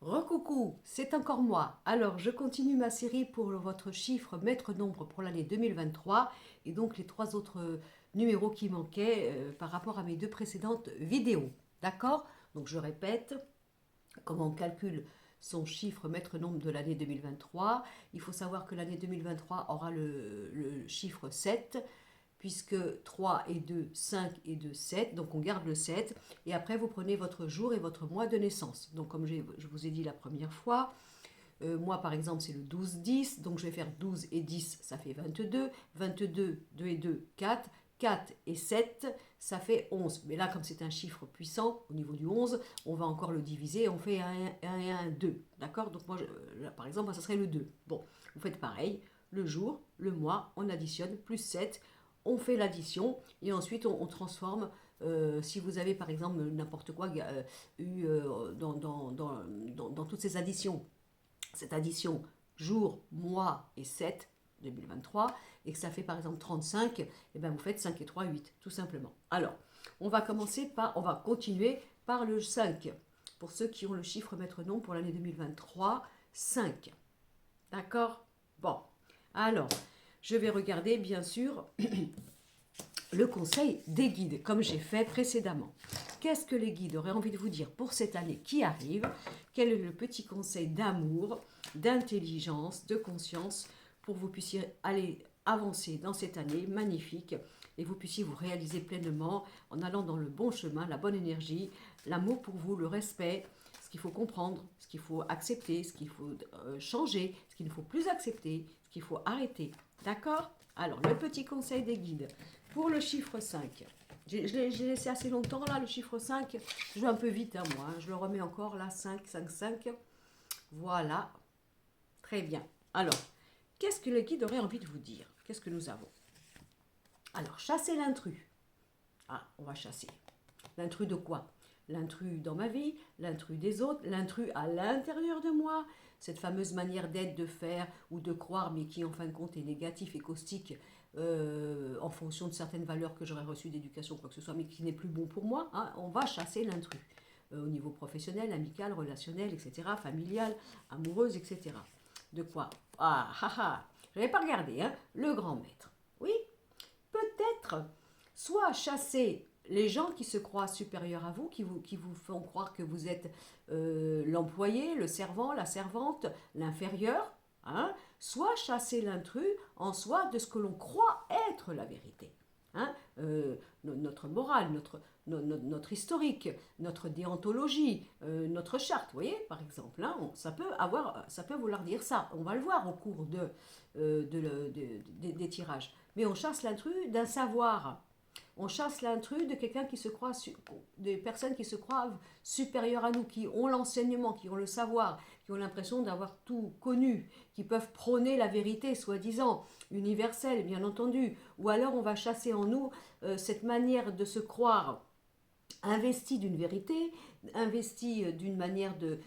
Recoucou, c'est encore moi. Alors, je continue ma série pour votre chiffre maître nombre pour l'année 2023 et donc les trois autres numéros qui manquaient par rapport à mes deux précédentes vidéos. D'accord? Donc, je répète, comment on calcule son chiffre maître nombre de l'année 2023. Il faut savoir que l'année 2023 aura le chiffre 7 puisque 3 et 2, 5 et 2, 7. Donc on garde le 7. Et après, vous prenez votre jour et votre mois de naissance. Donc comme je vous ai dit la première fois, moi par exemple c'est le 12-10. Donc je vais faire 12 et 10, ça fait 22. 22, 2 et 2, 4. 4 et 7, ça fait 11. Mais là, comme c'est un chiffre puissant, au niveau du 11, on va encore le diviser. On fait 1 et 1, 2. D'accord? Donc moi, là, par exemple, ça serait le 2. Bon, vous faites pareil. Le jour, le mois, on additionne, plus 7, on fait l'addition et ensuite on transforme. Si vous avez par exemple n'importe quoi eu dans toutes ces additions, cette addition jour, mois et 7, 2023, et que ça fait par exemple 35, et bien vous faites 5 et 3, 8, tout simplement. Alors, on va continuer par le 5. Pour ceux qui ont le chiffre maître nom pour l'année 2023, 5. D'accord? Bon, alors, je vais regarder bien sûr le conseil des guides, comme j'ai fait précédemment. Qu'est-ce que les guides auraient envie de vous dire pour cette année qui arrive? Quel est le petit conseil d'amour, d'intelligence, de conscience pour que vous puissiez aller avancer dans cette année magnifique et vous puissiez vous réaliser pleinement en allant dans le bon chemin, la bonne énergie, l'amour pour vous, le respect, ce qu'il faut comprendre, ce qu'il faut accepter, ce qu'il faut changer, ce qu'il ne faut plus accepter, ce qu'il faut arrêter. D'accord? Alors, le petit conseil des guides. Pour le chiffre 5, j'ai laissé assez longtemps là, le chiffre 5, je vais un peu vite moi, je le remets encore là, 5, 5, 5, voilà, très bien. Alors, qu'est-ce que le guide aurait envie de vous dire? Qu'est-ce que nous avons? Alors, chasser l'intrus. Ah, on va chasser. L'intrus de quoi? L'intrus dans ma vie, l'intrus des autres, l'intrus à l'intérieur de moi, cette fameuse manière d'être, de faire ou de croire, mais qui en fin de compte est négatif et caustique en fonction de certaines valeurs que j'aurais reçues d'éducation, quoi que ce soit, mais qui n'est plus bon pour moi. Hein, on va chasser l'intrus au niveau professionnel, amical, relationnel, etc., familial, amoureuse, etc. De quoi? Ah, ah, ah, je n'avais pas regardé, hein, le grand maître. Oui, peut-être soit chasser les gens qui se croient supérieurs à vous, qui vous font croire que vous êtes l'employé, le servant, la servante, l'inférieur, hein, soit chasser l'intrus en soi de ce que l'on croit être la vérité. Hein, notre morale, notre historique, notre déontologie, notre charte, vous voyez, par exemple, hein, ça peut vouloir dire ça. On va le voir au cours des tirages. Mais on chasse l'intrus d'un savoir. On chasse l'intrus de quelqu'un qui se croit, des personnes qui se croient supérieures à nous, qui ont l'enseignement, qui ont le savoir, qui ont l'impression d'avoir tout connu, qui peuvent prôner la vérité, soi-disant, universelle, bien entendu. Ou alors on va chasser en nous cette manière de se croire investi d'une vérité, investi d'une manière de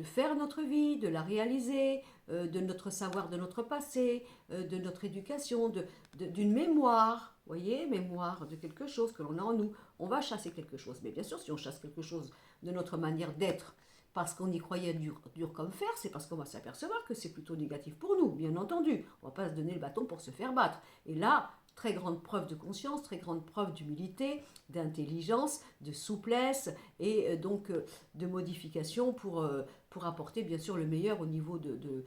faire notre vie, de la réaliser, de notre savoir, de notre passé, de notre éducation, d'une mémoire, voyez, mémoire de quelque chose que l'on a en nous. On va chasser quelque chose. Mais bien sûr, si on chasse quelque chose de notre manière d'être, parce qu'on y croyait dur comme fer, c'est parce qu'on va s'apercevoir que c'est plutôt négatif pour nous, bien entendu. On ne va pas se donner le bâton pour se faire battre. Et là, très grande preuve de conscience, très grande preuve d'humilité, d'intelligence, de souplesse et donc de modification pour apporter bien sûr le meilleur au niveau de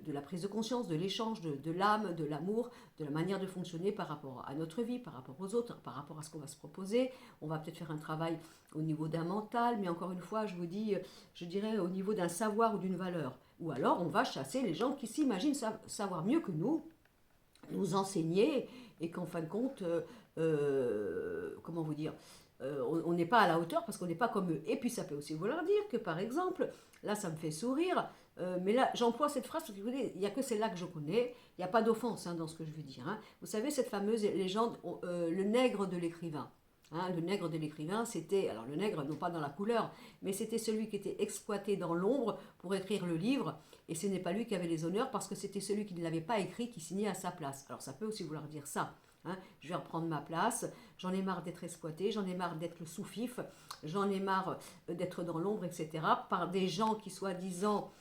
la prise de conscience, de l'échange, de l'âme, de l'amour, de la manière de fonctionner par rapport à notre vie, par rapport aux autres, par rapport à ce qu'on va se proposer. On va peut-être faire un travail au niveau d'un mental, mais encore une fois, je vous dis, je dirais au niveau d'un savoir ou d'une valeur. Ou alors on va chasser les gens qui s'imaginent savoir mieux que nous enseigner et qu'en fin de compte, comment vous dire, on n'est pas à la hauteur parce qu'on n'est pas comme eux. Et puis ça peut aussi vouloir dire que par exemple, là ça me fait sourire, mais là j'emploie cette phrase parce que il n'y a que celle-là que je connais, il n'y a pas d'offense dans ce que je veux dire. Hein. Vous savez cette fameuse légende, le nègre de l'écrivain. Hein, le nègre de l'écrivain, c'était, alors le nègre, non pas dans la couleur, mais c'était celui qui était exploité dans l'ombre pour écrire le livre, et ce n'est pas lui qui avait les honneurs parce que c'était celui qui ne l'avait pas écrit qui signait à sa place. Alors ça peut aussi vouloir dire ça. Hein. Je vais reprendre ma place, j'en ai marre d'être exploité, j'en ai marre d'être le sous-fif, j'en ai marre d'être dans l'ombre, etc. par des gens qui soi-disant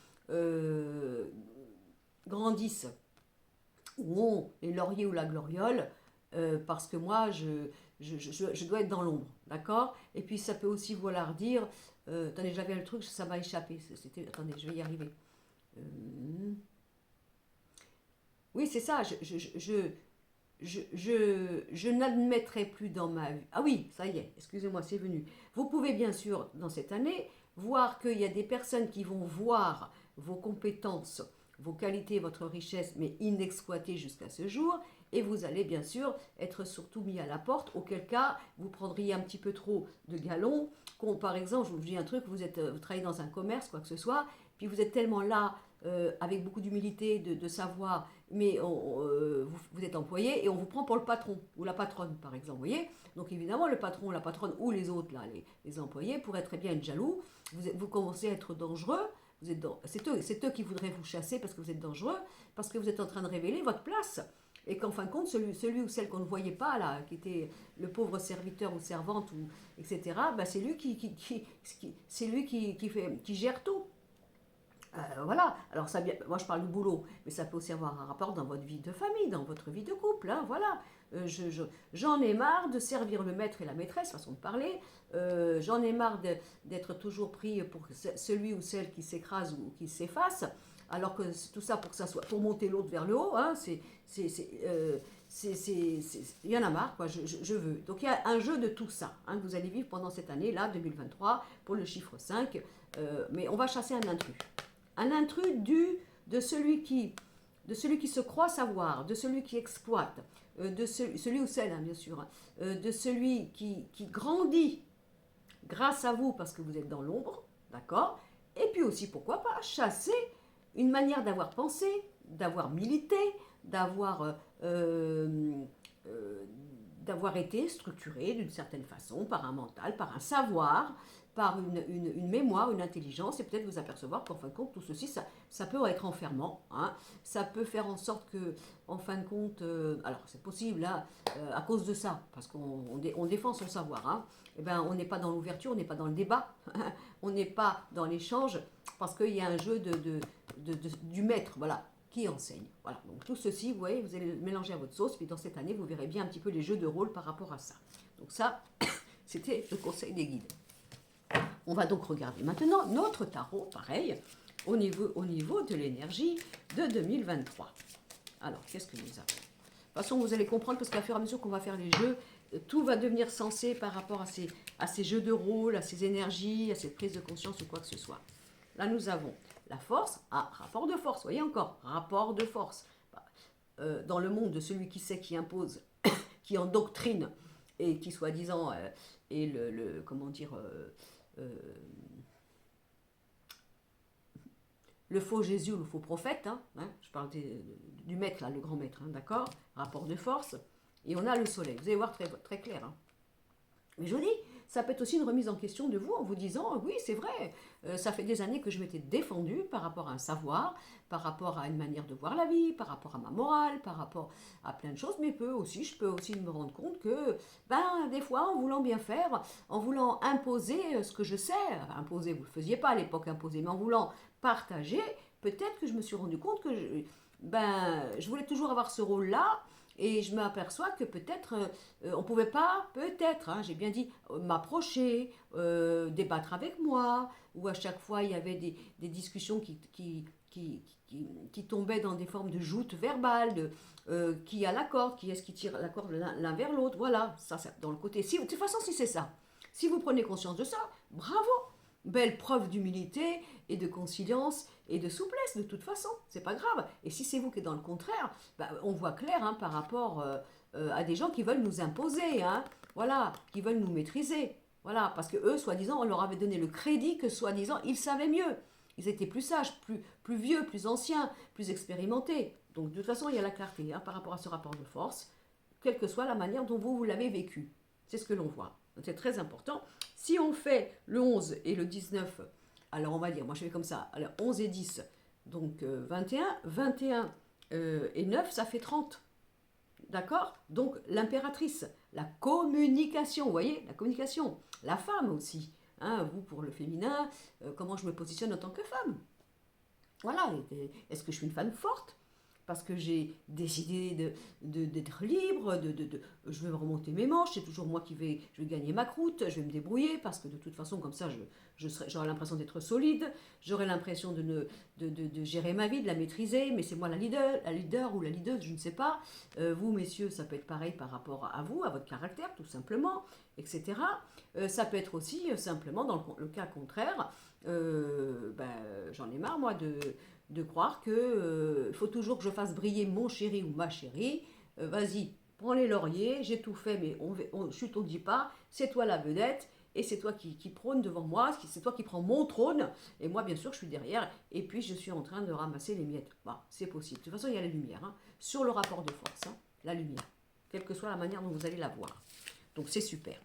grandissent ou ont les lauriers ou la gloriole, parce que moi je dois être dans l'ombre, d'accord. Et puis ça peut aussi vouloir dire, attendez j'avais le truc, ça m'a échappé, attendez je vais y arriver. Euh, oui c'est ça, je n'admettrai plus dans ma vie. Ah oui, ça y est, excusez-moi, c'est venu. Vous pouvez bien sûr, dans cette année, voir qu'il y a des personnes qui vont voir vos compétences, vos qualités, votre richesse, mais inexploitées jusqu'à ce jour. Et vous allez bien sûr être surtout mis à la porte, auquel cas vous prendriez un petit peu trop de galons. Par exemple, je vous dis un truc, vous travaillez dans un commerce, quoi que ce soit, puis vous êtes tellement là, avec beaucoup d'humilité, de savoir, mais vous êtes employé et on vous prend pour le patron ou la patronne, par exemple, vous voyez. Donc évidemment, le patron, la patronne ou les autres, là, les employés, pourraient très bien être jaloux. Vous commencez à être dangereux. C'est eux qui voudraient vous chasser parce que vous êtes dangereux, parce que vous êtes en train de révéler votre place. Et qu'en fin de compte, celui ou celle qu'on ne voyait pas, là, qui était le pauvre serviteur ou servante, etc., bah, c'est lui qui gère tout. Voilà, alors ça, moi je parle du boulot, mais ça peut aussi avoir un rapport dans votre vie de famille, dans votre vie de couple, hein, voilà. J'en ai marre de servir le maître et la maîtresse, façon de parler. J'en ai marre d'être toujours pris pour celui ou celle qui s'écrase ou qui s'efface, alors que tout ça pour que ça soit pour monter l'autre vers le haut, hein, il y en a marre, quoi, je veux. Donc il y a un jeu de tout ça, hein, que vous allez vivre pendant cette année-là, 2023, pour le chiffre 5, mais on va chasser un intrus. Un intrus de celui qui se croit savoir, de celui qui exploite, de celui ou celle, hein, bien sûr, hein, de celui qui grandit grâce à vous parce que vous êtes dans l'ombre, d'accord. Et puis aussi, pourquoi pas, chasser une manière d'avoir pensé, d'avoir milité, d'avoir été structuré d'une certaine façon, par un mental, par un savoir, par une mémoire, une intelligence, et peut-être vous apercevoir qu'en fin de compte, tout ceci, ça peut être enfermant, hein. Ça peut faire en sorte que, en fin de compte, alors c'est possible, là, à cause de ça, parce qu'on défend son savoir, hein, eh ben, on n'est pas dans l'ouverture, on n'est pas dans le débat, on n'est pas dans l'échange, parce qu'il y a un jeu du maître, voilà, qui enseigne. Voilà, donc tout ceci, vous voyez, vous allez le mélanger à votre sauce, puis dans cette année, vous verrez bien un petit peu les jeux de rôle par rapport à ça. Donc ça, c'était le conseil des guides. On va donc regarder maintenant notre tarot, pareil, au niveau de l'énergie de 2023. Alors, qu'est-ce que nous avons? De toute façon, vous allez comprendre, parce qu'à fur et à mesure qu'on va faire les jeux, tout va devenir sensé par rapport à ces jeux de rôle, à ces énergies, à cette prise de conscience ou quoi que ce soit. Là, nous avons la force, rapport de force, voyez encore, rapport de force. Dans le monde de celui qui sait, qui impose, qui endoctrine, et qui soi-disant est comment dire, le faux Jésus ou le faux prophète, hein, je parle du maître, là, le grand maître, hein, d'accord, rapport de force, et on a le soleil, vous allez voir très, très clair. Hein. Mais je vous dis, ça peut être aussi une remise en question de vous en vous disant, oui c'est vrai, ça fait des années que je m'étais défendue par rapport à un savoir, par rapport à une manière de voir la vie, par rapport à ma morale, par rapport à plein de choses, mais je peux aussi me rendre compte que, des fois, en voulant bien faire, en voulant imposer ce que je sais, imposer, vous ne le faisiez pas à l'époque imposer, mais en voulant partager, peut-être que je me suis rendu compte que je voulais toujours avoir ce rôle-là, et je m'aperçois que peut-être on ne pouvait pas, peut-être, hein, j'ai bien dit, m'approcher, débattre avec moi, ou à chaque fois il y avait des discussions qui tombaient dans des formes de joutes verbales, qui a la corde, qui est-ce qui tire la corde l'un vers l'autre, voilà, ça dans le côté. De toute façon, si c'est ça, si vous prenez conscience de ça, bravo, belle preuve d'humilité et de conciliance et de souplesse, de toute façon, c'est pas grave. Et si c'est vous qui êtes dans le contraire, on voit clair, hein, par rapport à des gens qui veulent nous imposer, hein, voilà, qui veulent nous maîtriser, voilà, parce que eux, soi-disant, on leur avait donné le crédit que soi-disant, ils savaient mieux. Ils étaient plus sages, plus vieux, plus anciens, plus expérimentés. Donc de toute façon, il y a la clarté, hein, par rapport à ce rapport de force, quelle que soit la manière dont vous l'avez vécu. C'est ce que l'on voit. C'est très important. Si on fait le 11 et le 19, alors on va dire, moi je fais comme ça, alors 11 et 10, donc 21, 21 et 9, ça fait 30. d'accord? Donc l'impératrice, la communication, vous voyez, la communication, la femme aussi, hein, vous pour le féminin, comment je me positionne en tant que femme? Voilà, est-ce que je suis une femme forte? Parce que j'ai décidé d'être libre, je vais remonter mes manches, c'est toujours moi je vais gagner ma croûte, je vais me débrouiller, parce que de toute façon, comme ça, j'aurai l'impression d'être solide, j'aurai l'impression de gérer ma vie, de la maîtriser, mais c'est moi la leader ou la leaduse, je ne sais pas. Vous, messieurs, ça peut être pareil par rapport à vous, à votre caractère, tout simplement, etc. Ça peut être aussi simplement, dans le cas contraire, ben, j'en ai marre, moi, de croire que faut toujours que je fasse briller mon chéri ou ma chérie. Vas-y, prends les lauriers, j'ai tout fait, mais chut, on ne dit pas, c'est toi la vedette, et c'est toi qui prône devant moi, c'est toi qui prends mon trône, et moi, bien sûr, je suis derrière, et puis je suis en train de ramasser les miettes. Bah, c'est possible. De toute façon, il y a la lumière, hein, sur le rapport de force, hein, la lumière, quelle que soit la manière dont vous allez la voir. Donc, c'est super.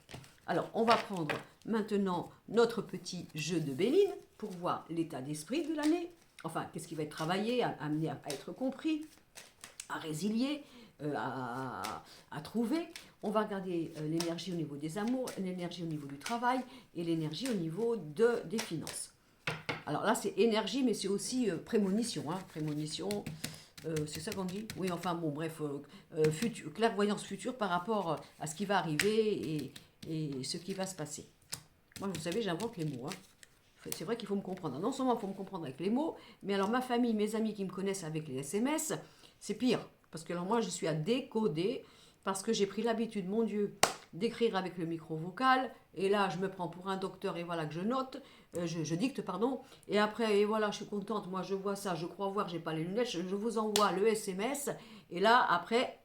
Alors, on va prendre maintenant notre petit jeu de Béline pour voir l'état d'esprit de l'année. Enfin, qu'est-ce qui va être travaillé, amené à être compris, à résilier, à trouver. On va regarder l'énergie au niveau des amours, l'énergie au niveau du travail et l'énergie au niveau des finances. Alors là, c'est énergie, mais c'est aussi prémonition. Hein, prémonition, c'est ça qu'on dit? Oui, enfin bon, bref, clairvoyance future par rapport à ce qui va arriver et ce qui va se passer. Moi, vous savez, j'invente les mots. Hein. C'est vrai qu'il faut me comprendre. Non seulement il faut me comprendre avec les mots, mais alors ma famille, mes amis qui me connaissent avec les SMS, c'est pire. Parce que alors moi, je suis à décoder, parce que j'ai pris l'habitude, mon Dieu, d'écrire avec le micro vocal. Et là, je me prends pour un docteur et voilà que je note, je dicte, pardon. Et après, et voilà, je suis contente, moi je vois ça, je crois voir, j'ai pas les lunettes, je vous envoie le SMS. Et là, après,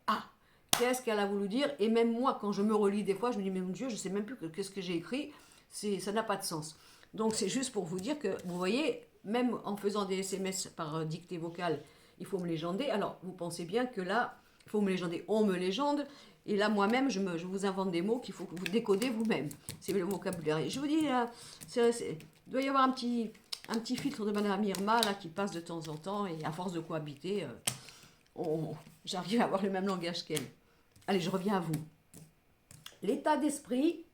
qu'est-ce qu'elle a voulu dire? Et même moi, quand je me relis des fois, je me dis, mais mon Dieu, je sais même plus qu'est-ce que j'ai écrit. Ça n'a pas de sens. Donc c'est juste pour vous dire que, vous voyez, même en faisant des SMS par dictée vocale, il faut me légender. Alors, vous pensez bien que là, il faut me légender, on me légende. Et là, moi-même, je vous invente des mots qu'il faut que vous décodez vous-même. C'est le vocabulaire. Et je vous dis, là, il doit y avoir un petit filtre de Madame Irma là, qui passe de temps en temps. Et à force de cohabiter, j'arrive à avoir le même langage qu'elle. Allez, je reviens à vous. L'état d'esprit,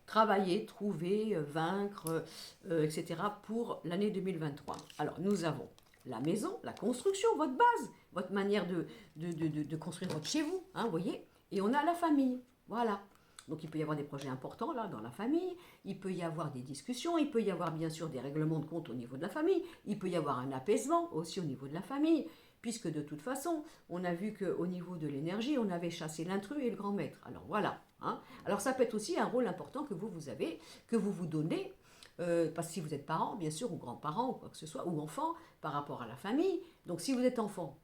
travailler, trouver, vaincre, etc. pour l'année 2023. Alors, nous avons la maison, la construction, votre base, votre manière de construire votre chez vous, hein, vous voyez. Et on a la famille, voilà. Donc, il peut y avoir des projets importants, là, dans la famille. Il peut y avoir des discussions. Il peut y avoir, bien sûr, des règlements de compte au niveau de la famille. Il peut y avoir un apaisement aussi au niveau de la famille. Puisque, de toute façon, on a vu qu'au niveau de l'énergie, on avait chassé l'intrus et le grand maître. Alors, voilà. Hein. Alors, ça peut être aussi un rôle important que vous avez, que vous donnez. Parce que si vous êtes parent, bien sûr, ou grands-parents, ou quoi que ce soit, ou enfant, par rapport à la famille. Donc, si vous êtes enfant,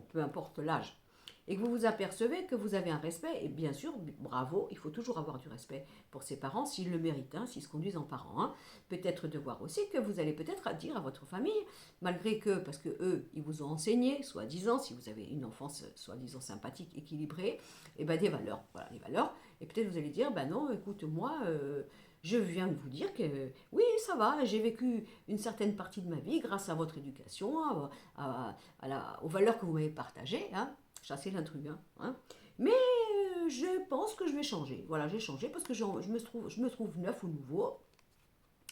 peu importe l'âge, et que vous vous apercevez que vous avez un respect, et bien sûr, bravo, il faut toujours avoir du respect pour ses parents, s'ils le méritent, hein, s'ils se conduisent en parents. Hein. Peut-être de voir aussi que vous allez peut-être dire à votre famille, malgré que, parce que eux, ils vous ont enseigné, soi-disant, si vous avez une enfance soi-disant sympathique, équilibrée, et ben des valeurs, voilà, les valeurs, et peut-être vous allez dire, ben non, écoute, moi, je viens de vous dire que oui, ça va, j'ai vécu une certaine partie de ma vie grâce à votre éducation, aux valeurs que vous m'avez partagées, hein, chasser l'intrus, hein. Mais je pense que je vais changer. Voilà, j'ai changé parce que je me trouve neuf ou nouveau.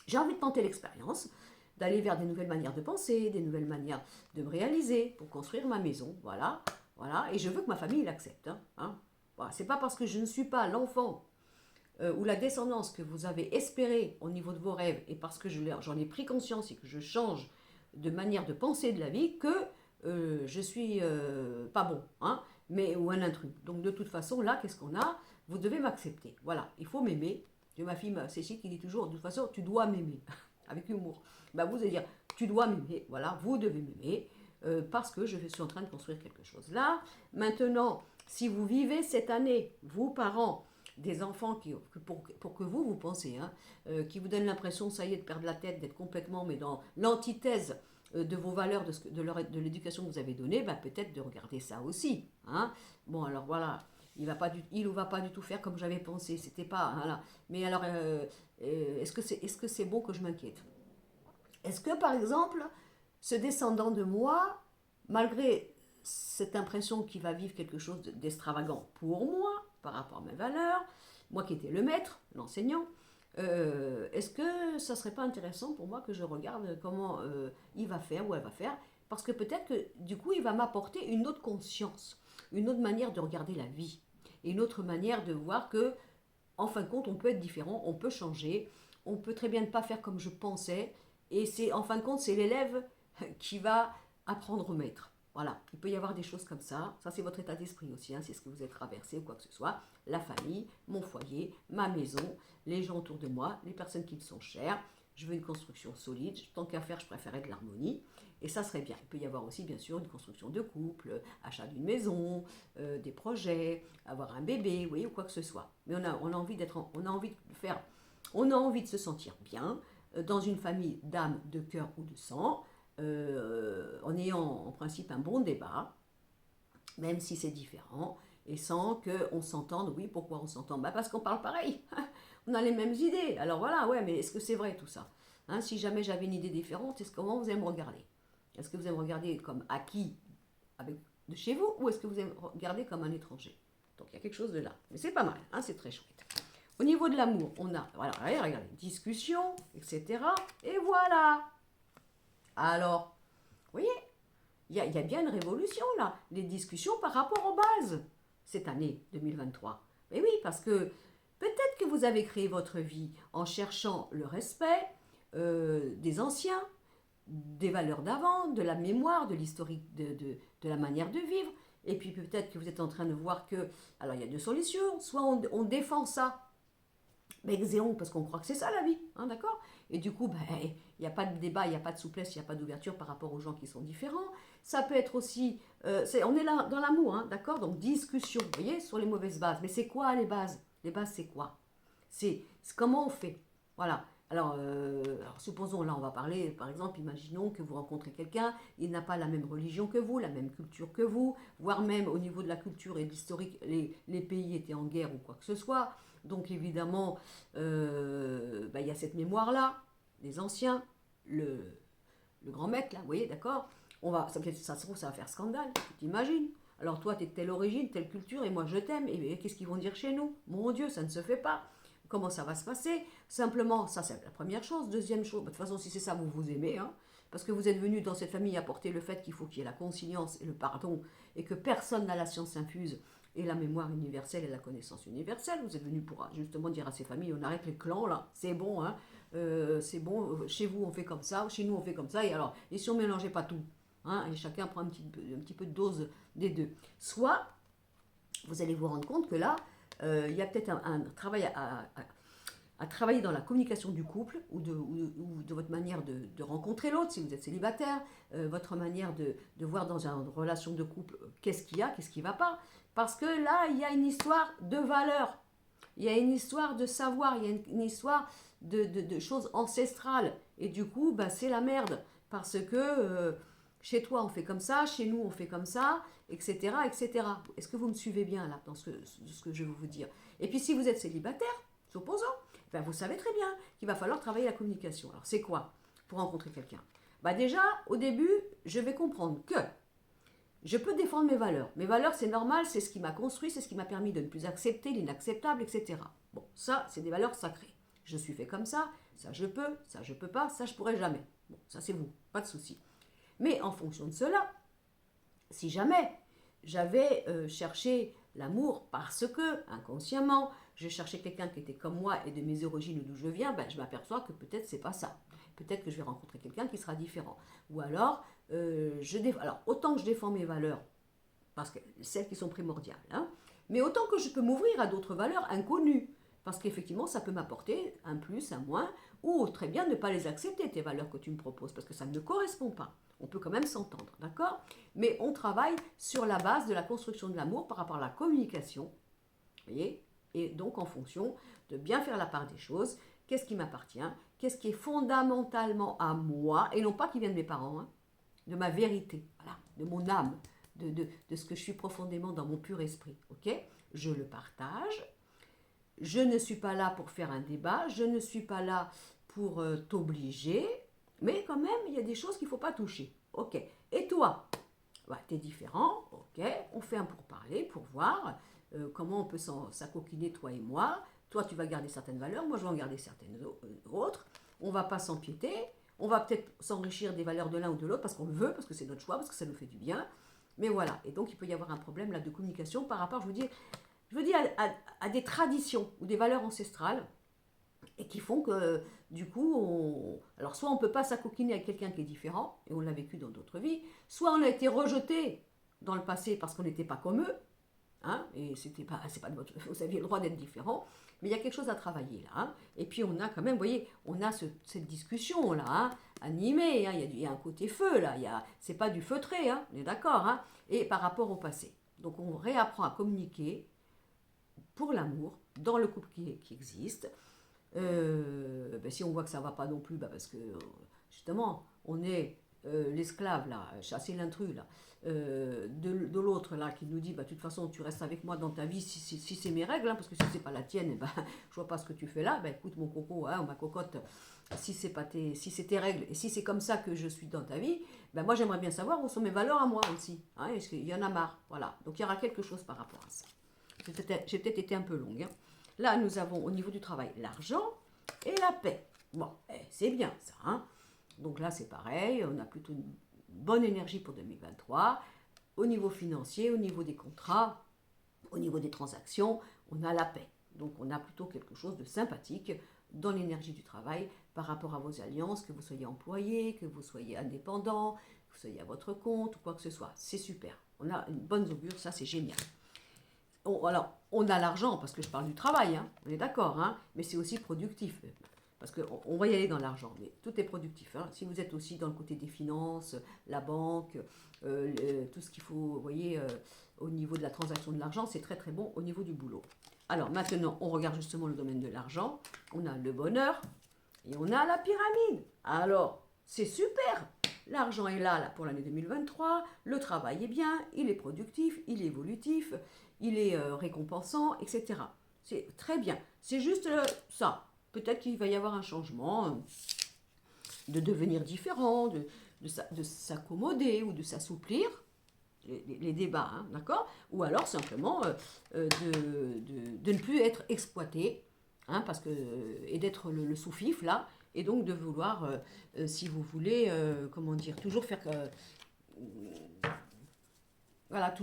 J'ai envie de tenter l'expérience, d'aller vers des nouvelles manières de penser, des nouvelles manières de me réaliser pour construire ma maison. Voilà, voilà. Et je veux que ma famille l'accepte. Hein. Voilà, c'est pas parce que je ne suis pas l'enfant ou la descendance que vous avez espéré au niveau de vos rêves et parce que j'en ai pris conscience et que je change de manière de penser de la vie que je suis pas bon, hein, ou un intrus. Donc de toute façon, là, qu'est-ce qu'on a? Vous devez m'accepter. Voilà, il faut m'aimer. J'ai ma fille Cécile qui dit toujours, de toute façon, tu dois m'aimer, avec humour. Ben, vous allez dire, tu dois m'aimer, voilà, vous devez m'aimer, parce que je suis en train de construire quelque chose. Là, maintenant, si vous vivez cette année, vous, parents, des enfants pour que vous pensez, hein, qui vous donnent l'impression, ça y est, de perdre la tête, d'être complètement, mais dans l'antithèse de vos valeurs, de l'éducation que vous avez donnée, bah, peut-être de regarder ça aussi. Hein. Bon, alors voilà, il ou va pas du tout faire comme j'avais pensé, c'était pas, voilà. Mais alors, est-ce que c'est bon que je m'inquiète? Est-ce que, par exemple, ce descendant de moi, malgré cette impression qu'il va vivre quelque chose d'extravagant pour moi, par rapport à mes valeurs, moi qui étais le maître, l'enseignant, est-ce que ça serait pas intéressant pour moi que je regarde comment il va faire ou elle va faire, parce que peut-être que du coup il va m'apporter une autre conscience, une autre manière de regarder la vie, et une autre manière de voir que, en fin de compte, on peut être différent, on peut changer, on peut très bien ne pas faire comme je pensais, et c'est en fin de compte c'est l'élève qui va apprendre au maître. Voilà, il peut y avoir des choses comme ça c'est votre état d'esprit aussi, hein, c'est ce que vous êtes traversé ou quoi que ce soit, la famille, mon foyer, ma maison, les gens autour de moi, les personnes qui me sont chères, je veux une construction solide, tant qu'à faire je préférais de l'harmonie, et ça serait bien. Il peut y avoir aussi bien sûr une construction de couple, achat d'une maison, des projets, avoir un bébé, oui, ou quoi que ce soit. Mais on a envie on a envie de faire, on a envie de se sentir bien, dans une famille d'âme, de cœur ou de sang, en ayant en principe un bon débat, même si c'est différent, et sans qu'on s'entende. Oui, pourquoi on s'entend? Parce qu'on parle pareil, on a les mêmes idées. Alors voilà, ouais, mais est-ce que c'est vrai tout ça, hein? Si jamais j'avais une idée différente, comment vous allez me regarder? Est-ce que vous allez me regarder comme acquis avec, de chez vous, ou est-ce que vous allez me regarder comme un étranger? Donc il y a quelque chose de là, mais c'est pas mal, hein, c'est très chouette. Au niveau de l'amour, on a, voilà, regardez, discussion, etc. Et voilà. Alors, vous voyez, il y a bien une révolution là, les discussions par rapport aux bases, cette année 2023. Mais oui, parce que peut-être que vous avez créé votre vie en cherchant le respect des anciens, des valeurs d'avant, de la mémoire, de l'historique, de la manière de vivre. Et puis peut-être que vous êtes en train de voir que, alors il y a deux solutions, soit on défend ça, mais exéon, parce qu'on croit que c'est ça la vie, hein, d'accord? Et du coup, il n'y a pas de débat, il n'y a pas de souplesse, il n'y a pas d'ouverture par rapport aux gens qui sont différents. Ça peut être aussi, on est là dans l'amour, hein, d'accord? Donc discussion, vous voyez, sur les mauvaises bases. Mais c'est quoi les bases? Les bases, c'est quoi? C'est comment on fait. Voilà. Alors, supposons, là, on va parler, par exemple, imaginons que vous rencontrez quelqu'un, il n'a pas la même religion que vous, la même culture que vous, voire même au niveau de la culture et de l'historique, les pays étaient en guerre ou quoi que ce soit. Donc, évidemment, il y a cette mémoire-là, les anciens, le grand mec, là, vous voyez, d'accord? Ça se trouve, ça va faire scandale, tu t'imagines? Alors, toi, tu es de telle origine, telle culture, et moi, je t'aime, et qu'est-ce qu'ils vont dire chez nous? Mon Dieu, ça ne se fait pas. Comment ça va se passer? Simplement, ça c'est la première chose. Deuxième chose, de toute façon, si c'est ça, vous vous aimez, hein, parce que vous êtes venu dans cette famille apporter le fait qu'il faut qu'il y ait la conciliance et le pardon, et que personne n'a la science infuse et la mémoire universelle et la connaissance universelle. Vous êtes venu pour justement dire à ces familles, on arrête les clans là, c'est bon, hein, c'est bon, chez vous on fait comme ça, chez nous on fait comme ça, et alors, et si on ne mélangeait pas tout, hein, et chacun prend un petit peu de dose des deux. Soit, vous allez vous rendre compte que là, il y a peut-être un travail à travailler dans la communication du couple ou de votre manière de rencontrer l'autre si vous êtes célibataire, votre manière de voir dans une relation de couple qu'est-ce qu'il y a, qu'est-ce qui ne va pas. Parce que là, il y a une histoire de valeur, il y a une histoire de savoir, il y a une histoire de choses ancestrales. Et du coup, c'est la merde. Parce que chez toi, on fait comme ça, chez nous, on fait comme ça, etc. etc. Est-ce que vous me suivez bien là dans ce que je veux vous dire? Et puis si vous êtes célibataire, supposons, vous savez très bien qu'il va falloir travailler la communication. Alors c'est quoi pour rencontrer quelqu'un? Déjà, au début, je vais comprendre que je peux défendre mes valeurs. Mes valeurs, c'est normal, c'est ce qui m'a construit, c'est ce qui m'a permis de ne plus accepter l'inacceptable, etc. Bon, ça, c'est des valeurs sacrées. Je suis fait comme ça je peux pas, ça je pourrais jamais. Bon, ça c'est vous, pas de souci. Mais en fonction de cela, si jamais j'avais cherché l'amour parce que, inconsciemment, je cherchais quelqu'un qui était comme moi et de mes origines ou d'où je viens, je m'aperçois que peut-être c'est pas ça. Peut-être que je vais rencontrer quelqu'un qui sera différent. Ou alors, alors autant que je défends mes valeurs, parce que celles qui sont primordiales, hein, mais autant que je peux m'ouvrir à d'autres valeurs inconnues. Parce qu'effectivement, ça peut m'apporter un plus, un moins, ou très bien ne pas les accepter, tes valeurs que tu me proposes, parce que ça ne correspond pas. On peut quand même s'entendre, d'accord? Mais on travaille sur la base de la construction de l'amour par rapport à la communication, vous voyez? Et donc en fonction de bien faire la part des choses, qu'est-ce qui m'appartient, qu'est-ce qui est fondamentalement à moi, et non pas qui vient de mes parents, hein, de ma vérité, voilà, de mon âme, de ce que je suis profondément dans mon pur esprit, ok? Je le partage. Je ne suis pas là pour faire un débat, je ne suis pas là pour t'obliger, mais quand même, il y a des choses qu'il ne faut pas toucher. Ok. Et toi, Ouais, t'es différent, ok, on fait un pourparler pour voir comment on peut s'acoquiner, toi et moi. Toi, tu vas garder certaines valeurs, moi, je vais en garder certaines autres. On va pas s'empiéter, on va peut-être s'enrichir des valeurs de l'un ou de l'autre parce qu'on le veut, parce que c'est notre choix, parce que ça nous fait du bien. Mais voilà, et donc il peut y avoir un problème là de communication par rapport, je veux dire à des traditions ou des valeurs ancestrales et qui font que du coup, alors soit on ne peut pas s'acoquiner avec quelqu'un qui est différent, et on l'a vécu dans d'autres vies, soit on a été rejeté dans le passé parce qu'on n'était pas comme eux, hein, et c'est pas de votre, vous aviez le droit d'être différent, mais il y a quelque chose à travailler là, hein, et puis on a quand même, vous voyez, on a cette discussion là, hein, animée, hein, il y a un côté feu là, c'est pas du feutré, hein, on est d'accord, hein, et par rapport au passé. Donc on réapprend à communiquer pour l'amour dans le couple qui existe. Ben, si on voit que ça ne va pas non plus, ben parce que justement, on est l'esclave là, chasser l'intrus là, de l'autre là qui nous dit, bah, de toute façon, tu restes avec moi dans ta vie si c'est mes règles, hein, parce que si c'est pas la tienne, ben, je vois pas ce que tu fais là. Ben, écoute mon coco, hein, ma cocotte, si c'est tes règles et si c'est comme ça que je suis dans ta vie, ben moi j'aimerais bien savoir où sont mes valeurs à moi aussi. Hein, est-ce qu'il y en a marre, voilà. Donc il y aura quelque chose par rapport à ça. J'ai peut-être été un peu longue. Hein. Là, nous avons au niveau du travail l'argent et la paix. Bon, c'est bien ça. Hein. Donc là, c'est pareil, on a plutôt une bonne énergie pour 2023. Au niveau financier, au niveau des contrats, au niveau des transactions, on a la paix. Donc on a plutôt quelque chose de sympathique dans l'énergie du travail par rapport à vos alliances, que vous soyez employé, que vous soyez indépendant, que vous soyez à votre compte ou quoi que ce soit. C'est super. On a une bonne augure, ça c'est génial. Alors, on a l'argent, parce que je parle du travail, hein, on est d'accord, hein, mais c'est aussi productif. Parce qu'on va y aller dans l'argent, mais tout est productif. Hein. Si vous êtes aussi dans le côté des finances, la banque, tout ce qu'il faut, vous voyez, au niveau de la transaction de l'argent, c'est très très bon au niveau du boulot. Alors maintenant, on regarde justement le domaine de l'argent. On a le bonheur et on a la pyramide. Alors, c'est super. L'argent est là pour l'année 2023. Le travail est bien, il est productif, il est évolutif, il est récompensant, etc. C'est très bien. C'est juste ça. Peut-être qu'il va y avoir un changement, de devenir différent, de s'accommoder ou de s'assouplir, les débats, hein, d'accord. Ou alors simplement de ne plus être exploité, hein, parce que, et d'être le sous-fifre là, et donc de vouloir, si vous voulez, comment dire, toujours faire... voilà,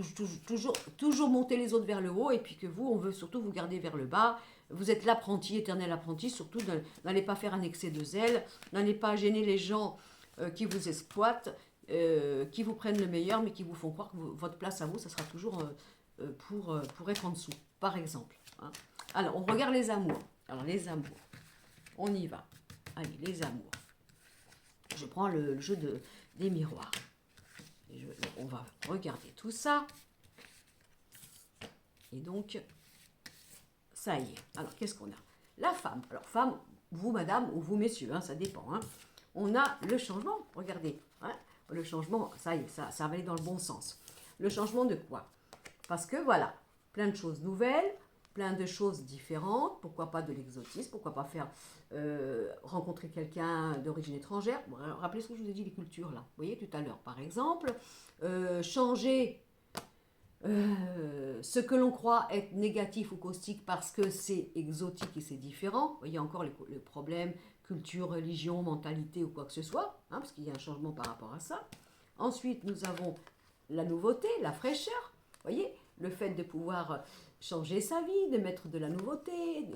toujours monter les autres vers le haut, et puis que vous, on veut surtout vous garder vers le bas. Vous êtes l'apprenti, éternel apprenti, surtout n'allez pas faire un excès de zèle, n'allez pas gêner les gens qui vous exploitent, qui vous prennent le meilleur, mais qui vous font croire que votre place à vous, ça sera toujours pour être en dessous, par exemple. Hein. Alors, on regarde les amours. Alors, les amours, on y va. Allez, les amours. Je prends le jeu des miroirs. On va regarder tout ça. Et donc, ça y est. Alors, qu'est-ce qu'on a? La femme. Alors, femme, vous, madame, ou vous, messieurs, hein, ça dépend. Hein. On a le changement. Regardez. Hein, le changement, ça y est, ça va aller dans le bon sens. Le changement de quoi? Parce que, voilà, plein de choses nouvelles, plein de choses différentes. Pourquoi pas de l'exotisme? Pourquoi pas faire rencontrer quelqu'un d'origine étrangère? Bon, rappelez ce que je vous ai dit, les cultures, là. Vous voyez, tout à l'heure, par exemple. Changer ce que l'on croit être négatif ou caustique parce que c'est exotique et c'est différent. Vous voyez encore le problème culture, religion, mentalité ou quoi que ce soit, hein, parce qu'il y a un changement par rapport à ça. Ensuite, nous avons la nouveauté, la fraîcheur. Vous voyez, le fait de pouvoir changer sa vie, de mettre de la nouveauté,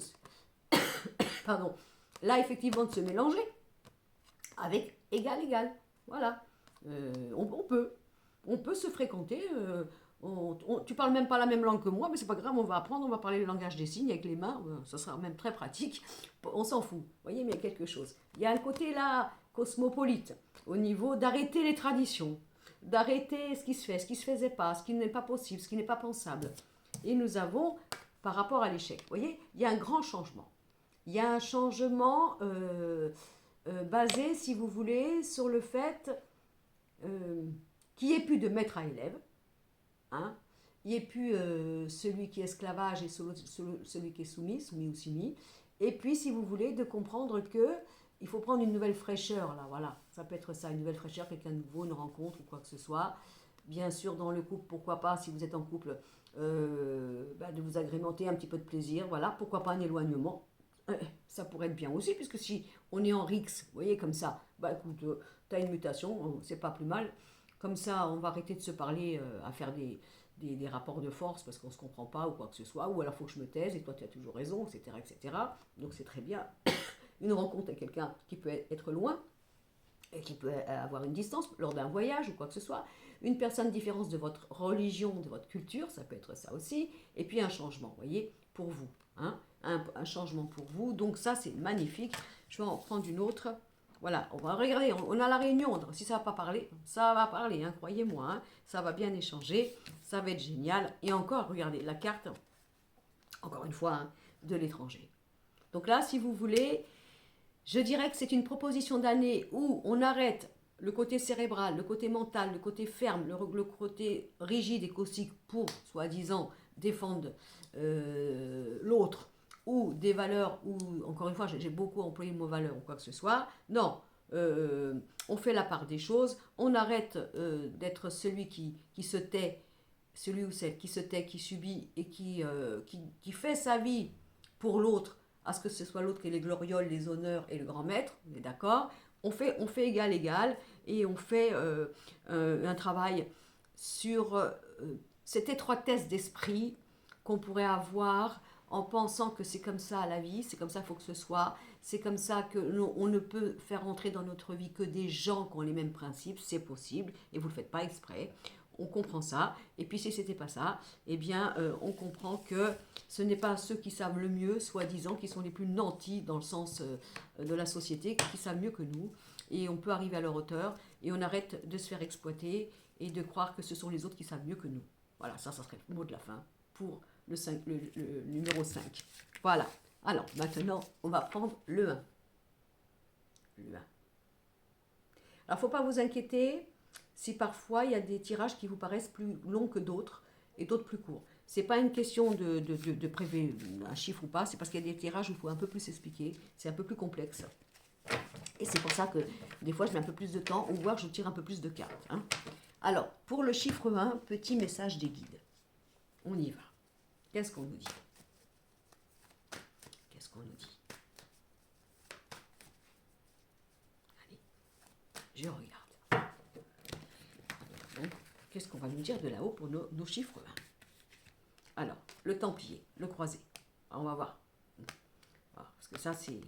pardon, là effectivement de se mélanger avec égal. Voilà, on peut se fréquenter. Tu parles même pas la même langue que moi, mais c'est pas grave, on va apprendre, on va parler le langage des signes avec les mains, ça sera même très pratique, on s'en fout. Vous voyez, mais il y a quelque chose. Il y a un côté là, cosmopolite, au niveau d'arrêter les traditions, d'arrêter ce qui se fait, ce qui se faisait pas, ce qui n'est pas possible, ce qui n'est pas pensable. Et nous avons, par rapport à l'échec, vous voyez, il y a un grand changement. Il y a un changement basé, si vous voulez, sur le fait qu'il n'y ait plus de maître à élève. Hein, il n'y ait plus celui qui est esclavage et celui qui est soumis ou soumis. Et puis, si vous voulez, de comprendre que il faut prendre une nouvelle fraîcheur, là, voilà. Ça peut être ça, une nouvelle fraîcheur, quelqu'un de nouveau, une rencontre ou quoi que ce soit. bien sûr, dans le couple, pourquoi pas, si vous êtes en couple, de vous agrémenter un petit peu de plaisir, voilà, pourquoi pas un éloignement. Ça pourrait être bien aussi, puisque si on est en rixe, vous voyez, comme ça, bah écoute, t'as une mutation, c'est pas plus mal. Comme ça, on va arrêter de se parler à faire des rapports de force parce qu'on se comprend pas ou quoi que ce soit, ou alors faut que je me taise et toi tu as toujours raison, etc., etc. Donc c'est très bien. Une rencontre avec quelqu'un qui peut être loin et qui peut avoir une distance lors d'un voyage ou quoi que ce soit. Une personne différente de votre religion, de votre culture, ça peut être ça aussi. Et puis un changement, vous voyez, pour vous. Hein, un changement pour vous. Donc ça, c'est magnifique. Je vais en prendre une autre. Voilà, on va regarder, on a la réunion. Si ça va pas parler, ça va parler, hein, croyez-moi. Hein, ça va bien échanger, ça va être génial. Et encore, regardez, la carte, encore une fois, hein, de l'étranger. Donc là, si vous voulez, je dirais que c'est une proposition d'année où on arrête le côté cérébral, le côté mental, le côté ferme, le côté rigide et caustique pour, soi-disant, défendre l'autre ou des valeurs, ou encore une fois, j'ai beaucoup employé le mot valeur ou quoi que ce soit. Non, on fait la part des choses, on arrête d'être celui qui se tait, celui ou celle qui se tait, qui subit et qui fait sa vie pour l'autre, à ce que ce soit l'autre qui ait les glorioles, les honneurs et le grand maître, on est d'accord. On fait égal et on fait un travail sur cette étroitesse d'esprit qu'on pourrait avoir en pensant que c'est comme ça la vie, c'est comme ça qu'il faut que ce soit, c'est comme ça qu'on ne peut faire entrer dans notre vie que des gens qui ont les mêmes principes, c'est possible, et vous ne le faites pas exprès. On comprend ça, et puis si c'était pas ça, eh bien on comprend que ce n'est pas ceux qui savent le mieux, soi-disant, qui sont les plus nantis dans le sens de la société, qui savent mieux que nous, et on peut arriver à leur hauteur, et on arrête de se faire exploiter, et de croire que ce sont les autres qui savent mieux que nous. Voilà, ça serait le mot de la fin pour le numéro 5. Voilà. Alors, maintenant, on va prendre le 1. Le 1. Alors, il ne faut pas vous inquiéter si parfois il y a des tirages qui vous paraissent plus longs que d'autres et d'autres plus courts. Ce n'est pas une question de prélever un chiffre ou pas, c'est parce qu'il y a des tirages où il faut un peu plus expliquer, c'est un peu plus complexe. Et c'est pour ça que des fois je mets un peu plus de temps, ou voir je tire un peu plus de cartes. Hein. Alors, pour le chiffre 1, petit message des guides. On y va. Qu'est-ce qu'on nous dit? Qu'est-ce qu'on nous dit? Allez, je regarde. Donc, qu'est-ce qu'on va nous dire de là-haut pour nos chiffres 1? Alors, le Templier, le croisé. Alors, on va voir. Parce que ça, c'est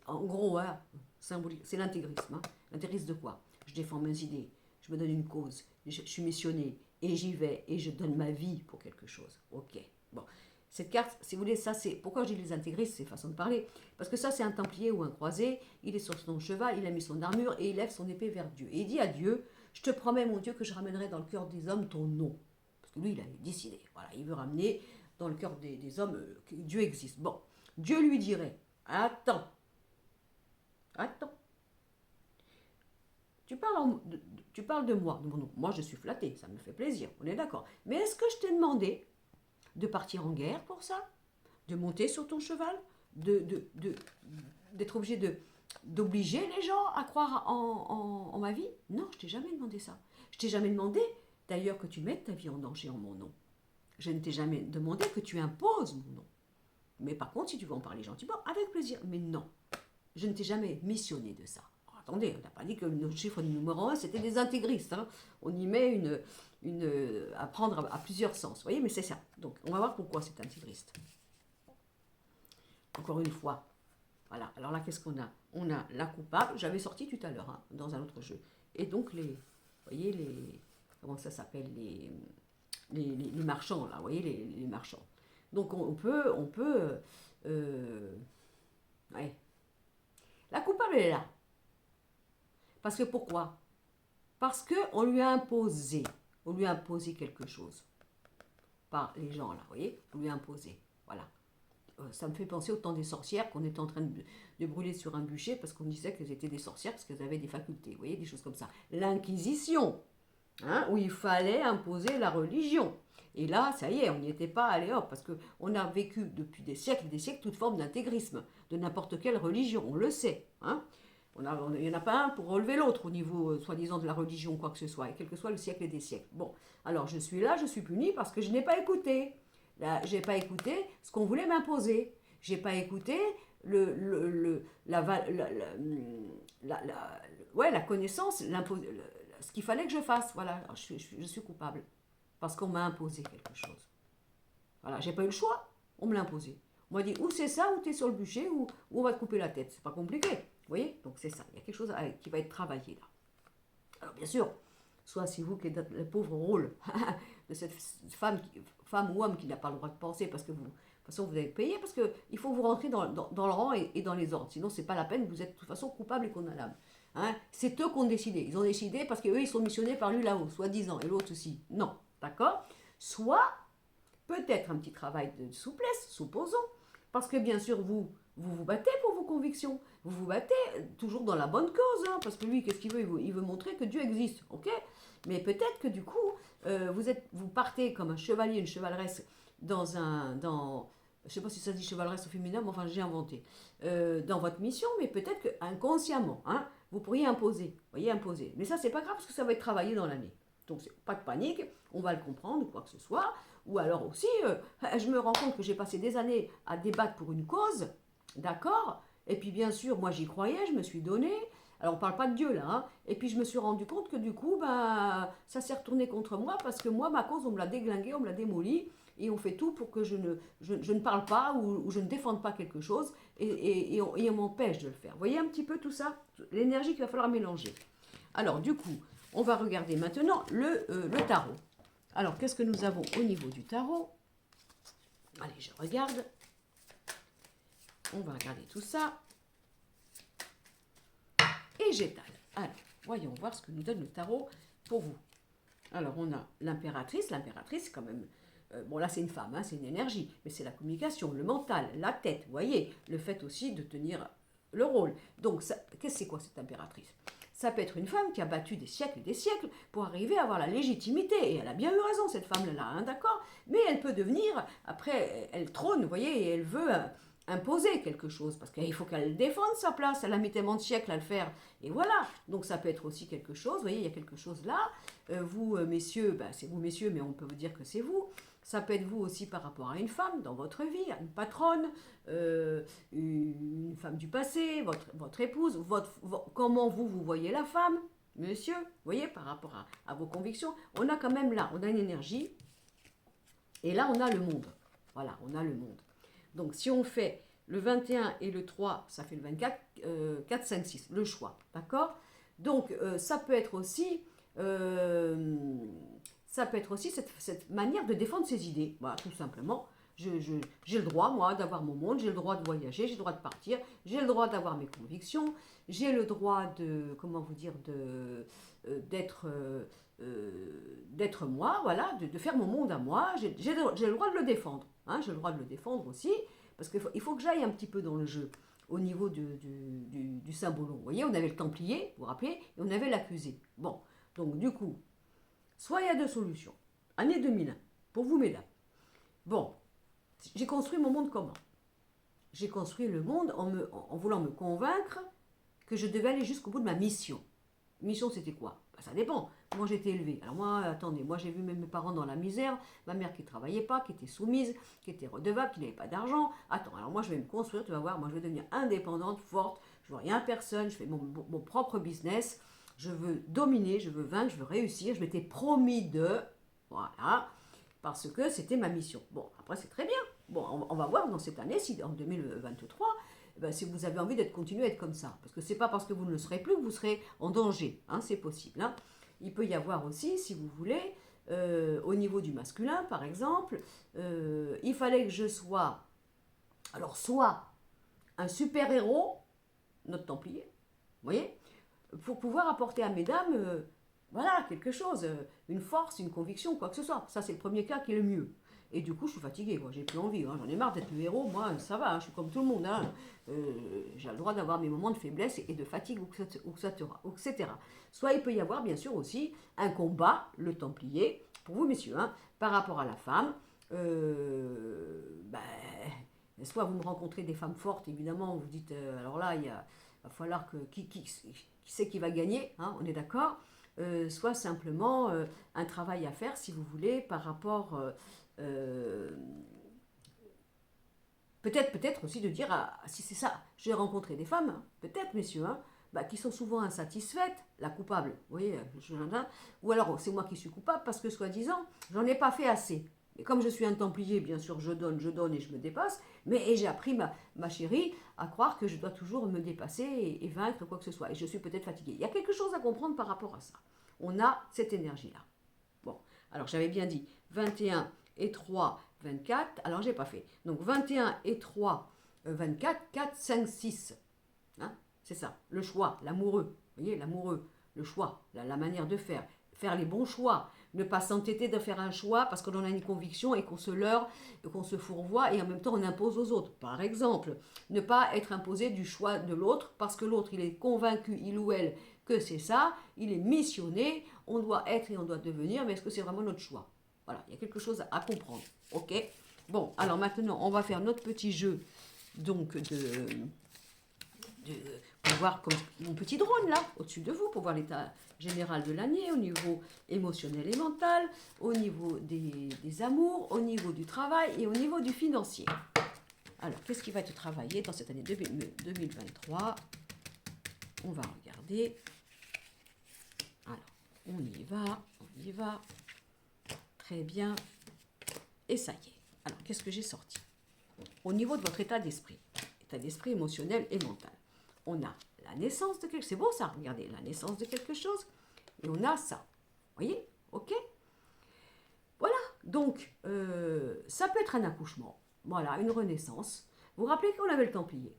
en gros, hein, symbolique, c'est l'intégrisme. Hein. L'intégrisme de quoi? Je défends mes idées, je me donne une cause, je suis missionné, et j'y vais, et je donne ma vie pour quelque chose. Ok. Bon, cette carte, si vous voulez, ça c'est... Pourquoi je dis les intégristes, c'est façon de parler? Parce que ça c'est un templier ou un croisé, il est sur son cheval, il a mis son armure et il lève son épée vers Dieu. Et il dit à Dieu, je te promets mon Dieu que je ramènerai dans le cœur des hommes ton nom. Parce que lui, il a décidé. Voilà, il veut ramener dans le cœur des hommes que Dieu existe. Bon, Dieu lui dirait, attends, tu parles de moi, de mon nom. Moi je suis flatté, ça me fait plaisir, on est d'accord. Mais est-ce que je t'ai demandé de partir en guerre pour ça, de monter sur ton cheval, d'être obligé d'obliger les gens à croire en ma vie? Non, je t'ai jamais demandé ça. Je t'ai jamais demandé d'ailleurs que tu mettes ta vie en danger en mon nom. Je ne t'ai jamais demandé que tu imposes mon nom. Mais par contre, si tu veux en parler gentiment, avec plaisir. Mais non, je ne t'ai jamais missionné de ça. Alors, attendez, on n'a pas dit que notre chiffre numéro 1, c'était des intégristes. Hein. On y met à prendre à plusieurs sens. Vous voyez, mais c'est ça. Donc, on va voir pourquoi c'est intégriste. Encore une fois. Voilà. Alors là, qu'est-ce qu'on a? On a la coupable. J'avais sorti tout à l'heure hein, dans un autre jeu. Et donc, vous voyez, comment ça s'appelle? Les marchands, là. Vous voyez, les marchands. Donc, on peut ouais. La coupable, elle est là. Parce que pourquoi? Parce qu'on lui a imposé. On lui a imposé quelque chose. Par les gens, là, vous voyez? On lui a imposé. Voilà. Ça me fait penser au temps des sorcières qu'on était en train de brûler sur un bûcher parce qu'on disait qu'elles étaient des sorcières parce qu'elles avaient des facultés. Vous voyez, des choses comme ça. L'Inquisition, hein, où il fallait imposer la religion. Et là, ça y est, on n'y était pas allé hop, parce qu'on a vécu depuis des siècles toute forme d'intégrisme, de n'importe quelle religion, on le sait. Hein. Il n'y en a pas un pour relever l'autre au niveau, soi-disant, de la religion, quoi que ce soit, et quel que soit le siècle des siècles. Bon, alors je suis là, je suis punie parce que je n'ai pas écouté. Là, j'ai pas écouté ce qu'on voulait m'imposer. J'ai pas écouté ouais, la connaissance, ce qu'il fallait que je fasse. Voilà, alors, je suis coupable parce qu'on m'a imposé quelque chose. Voilà, j'ai pas eu le choix, on me l'a imposé. On m'a dit ou c'est ça, ou tu es sur le bûcher, ou on va te couper la tête. C'est pas compliqué, vous voyez. Donc c'est ça, il y a quelque chose qui va être travaillé là. Alors bien sûr, soit c'est vous qui êtes le pauvre rôle de cette femme ou homme qui n'a pas le droit de penser parce que vous, de toute façon vous avez payé, parce qu'il faut vous rentrer dans le rang et dans les ordres. Sinon c'est pas la peine, vous êtes de toute façon coupable et condamnable. Hein, c'est eux qui ont décidé. Ils ont décidé parce qu'eux ils sont missionnés par lui là-haut, soi-disant, et l'autre aussi. Non, d'accord. Soit peut-être un petit travail de souplesse, supposons, parce que bien sûr, vous battez pour vos convictions, vous vous battez toujours dans la bonne cause, hein, parce que lui, qu'est-ce qu'il veut? Il veut montrer que Dieu existe, ok? Mais peut-être que du coup, vous partez comme un chevalier, une chevaleresse je ne sais pas si ça dit chevaleresse au féminin, mais enfin j'ai inventé, dans votre mission, mais peut-être que inconsciemment, hein, vous pourriez imposer, voyez, imposer. Mais ça, c'est pas grave, parce que ça va être travaillé dans l'année. Donc, pas de panique, on va le comprendre, ou quoi que ce soit. Ou alors aussi, je me rends compte que j'ai passé des années à débattre pour une cause, d'accord? Et puis bien sûr, moi j'y croyais, je me suis donné. Alors on parle pas de Dieu là, hein. Et puis je me suis rendu compte que du coup, ben, ça s'est retourné contre moi parce que moi, ma cause, on me l'a déglinguée, on me l'a démolie. Et on fait tout pour que je ne parle pas ou je ne défende pas quelque chose et on m'empêche de le faire. Vous voyez un petit peu tout ça? L'énergie qu'il va falloir mélanger. Alors du coup, on va regarder maintenant le tarot. Alors, qu'est-ce que nous avons au niveau du tarot? Allez, je regarde. On va regarder tout ça. Et j'étale. Alors, voyons voir ce que nous donne le tarot pour vous. Alors, on a l'impératrice. L'impératrice, quand même... bon, là, c'est une femme, hein, c'est une énergie. Mais c'est la communication, le mental, la tête. Vous voyez, le fait aussi de tenir le rôle. Donc, qu'est-ce que c'est quoi cette impératrice? Ça peut être une femme qui a battu des siècles et des siècles pour arriver à avoir la légitimité. Et elle a bien eu raison, cette femme-là, hein, d'accord? Mais elle peut devenir, après, elle trône, vous voyez, et elle veut imposer quelque chose. Parce qu'il faut qu'elle défende sa place. Elle a mis tellement de siècles à le faire. Et voilà. Donc ça peut être aussi quelque chose. Vous voyez, il y a quelque chose là. Vous, messieurs, ben, c'est vous, messieurs, mais on peut vous dire que c'est vous. Ça peut être vous aussi par rapport à une femme dans votre vie, à une patronne, une femme du passé, votre épouse, comment vous voyez la femme, monsieur, vous voyez, par rapport à vos convictions. On a quand même là, on a une énergie, et là on a le monde. Voilà, on a le monde. Donc si on fait le 21 et le 3, ça fait le 24, 4, 5, 6, le choix, d'accord? Donc ça peut être aussi... cette manière de défendre ses idées. Voilà, tout simplement. J'ai le droit, moi, d'avoir mon monde, j'ai le droit de voyager, j'ai le droit de partir, j'ai le droit d'avoir mes convictions, j'ai le droit de, comment vous dire, d'être moi, voilà, de faire mon monde à moi, j'ai le droit de le défendre. Hein, j'ai le droit de le défendre aussi, parce qu'il faut que j'aille un petit peu dans le jeu au niveau du symbolon. Vous voyez, on avait le Templier, vous vous rappelez, et on avait l'accusé. Bon, donc du coup, soit il y a deux solutions. Année 2001, pour vous, mesdames. Bon, j'ai construit mon monde comment? J'ai construit le monde en voulant me convaincre que je devais aller jusqu'au bout de ma mission. Mission, c'était quoi? Ben, ça dépend. Comment j'ai été élevée? Alors moi, attendez, moi j'ai vu mes parents dans la misère, ma mère qui ne travaillait pas, qui était soumise, qui était redevable, qui n'avait pas d'argent. Attends, alors moi je vais me construire, tu vas voir, moi je vais devenir indépendante, forte, je ne veux rien à personne, je fais mon propre business, je veux dominer, je veux vaincre, je veux réussir, je m'étais promis de... Voilà, parce que c'était ma mission. Bon, après c'est très bien. Bon, on va voir dans cette année, si en 2023, ben, si vous avez envie d'être continué à être comme ça. Parce que c'est pas parce que vous ne le serez plus que vous serez en danger. Hein, c'est possible. Hein. Il peut y avoir aussi, si vous voulez, au niveau du masculin, par exemple, il fallait que je sois, alors soit un super-héros, notre Templier, vous voyez, pour pouvoir apporter à mesdames, voilà, quelque chose, une force, une conviction, quoi que ce soit. Ça, c'est le premier cas qui est le mieux. Et du coup, je suis fatiguée, quoi. J'ai plus envie, hein. J'en ai marre d'être le héros. Moi, ça va, hein. Je suis comme tout le monde. Hein. J'ai le droit d'avoir mes moments de faiblesse et de fatigue, etc. Soit il peut y avoir, bien sûr, aussi un combat, le Templier, pour vous, messieurs, hein, par rapport à la femme. Ben, soit vous me rencontrez des femmes fortes, évidemment, vous dites, alors là, il y a va falloir que qui sait qui va gagner, hein, on est d'accord, soit simplement un travail à faire, si vous voulez, par rapport... peut-être aussi de dire, si c'est ça, j'ai rencontré des femmes, hein, peut-être messieurs, hein, bah, qui sont souvent insatisfaites, la coupable, vous voyez, ou alors c'est moi qui suis coupable parce que soi-disant, j'en ai pas fait assez. Et comme je suis un templier, bien sûr, je donne et je me dépasse, mais j'ai appris ma chérie à croire que je dois toujours me dépasser et vaincre quoi que ce soit. Et je suis peut-être fatiguée. Il y a quelque chose à comprendre par rapport à ça. On a cette énergie-là. Bon, alors j'avais bien dit 21 et 3, 24. Alors j'ai pas fait. Donc 21 et 3, 24, 4, 5, 6. Hein, c'est ça, le choix, l'amoureux. Vous voyez, l'amoureux, le choix, la manière de faire. Faire les bons choix. Ne pas s'entêter de faire un choix parce qu'on en a une conviction et qu'on se leurre, qu'on se fourvoie et en même temps on impose aux autres. Par exemple, ne pas être imposé du choix de l'autre parce que l'autre il est convaincu, il ou elle, que c'est ça, il est missionné, on doit être et on doit devenir, mais est-ce que c'est vraiment notre choix? Voilà, il y a quelque chose à comprendre. Ok. Bon, alors maintenant on va faire notre petit jeu donc pour voir comme mon petit drone là, au-dessus de vous, pour voir l'état général de l'année, au niveau émotionnel et mental, au niveau des amours, au niveau du travail et au niveau du financier. Alors, qu'est-ce qui va être travaillé dans cette année 2023? On va regarder. Alors, on y va. Très bien. Et ça y est. Alors, qu'est-ce que j'ai sorti? Au niveau de votre état d'esprit émotionnel et mental, on a la naissance de quelque chose. C'est beau ça, regardez, la naissance de quelque chose. Et on a ça. Vous voyez? Ok? Voilà. Donc, ça peut être un accouchement. Voilà, une renaissance. Vous vous rappelez qu'on avait le Templier?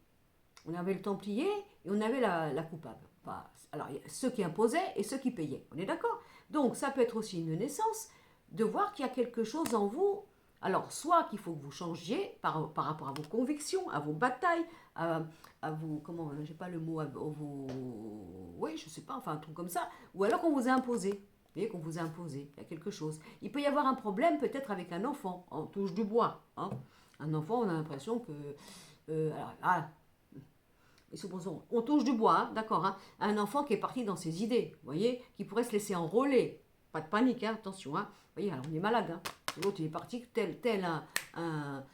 On avait le Templier et on avait la coupable. Enfin, alors, il y a ceux qui imposaient et ceux qui payaient. On est d'accord? Donc, ça peut être aussi une naissance de voir qu'il y a quelque chose en vous. Alors, soit qu'il faut que vous changiez par rapport à vos convictions, à vos batailles, à vos, comment, j'ai pas le mot, à vos, oui, je sais pas, enfin un truc comme ça, ou alors qu'on vous a imposé. Vous voyez, qu'on vous a imposé, il y a quelque chose. Il peut y avoir un problème peut-être avec un enfant, on touche du bois. Hein. Un enfant, on a l'impression que, et supposons, on touche du bois, hein, d'accord, hein, un enfant qui est parti dans ses idées, vous voyez, qui pourrait se laisser enrôler. Pas de panique, hein, attention, hein. Vous voyez, alors on est malade, hein. L'autre, il est parti tel un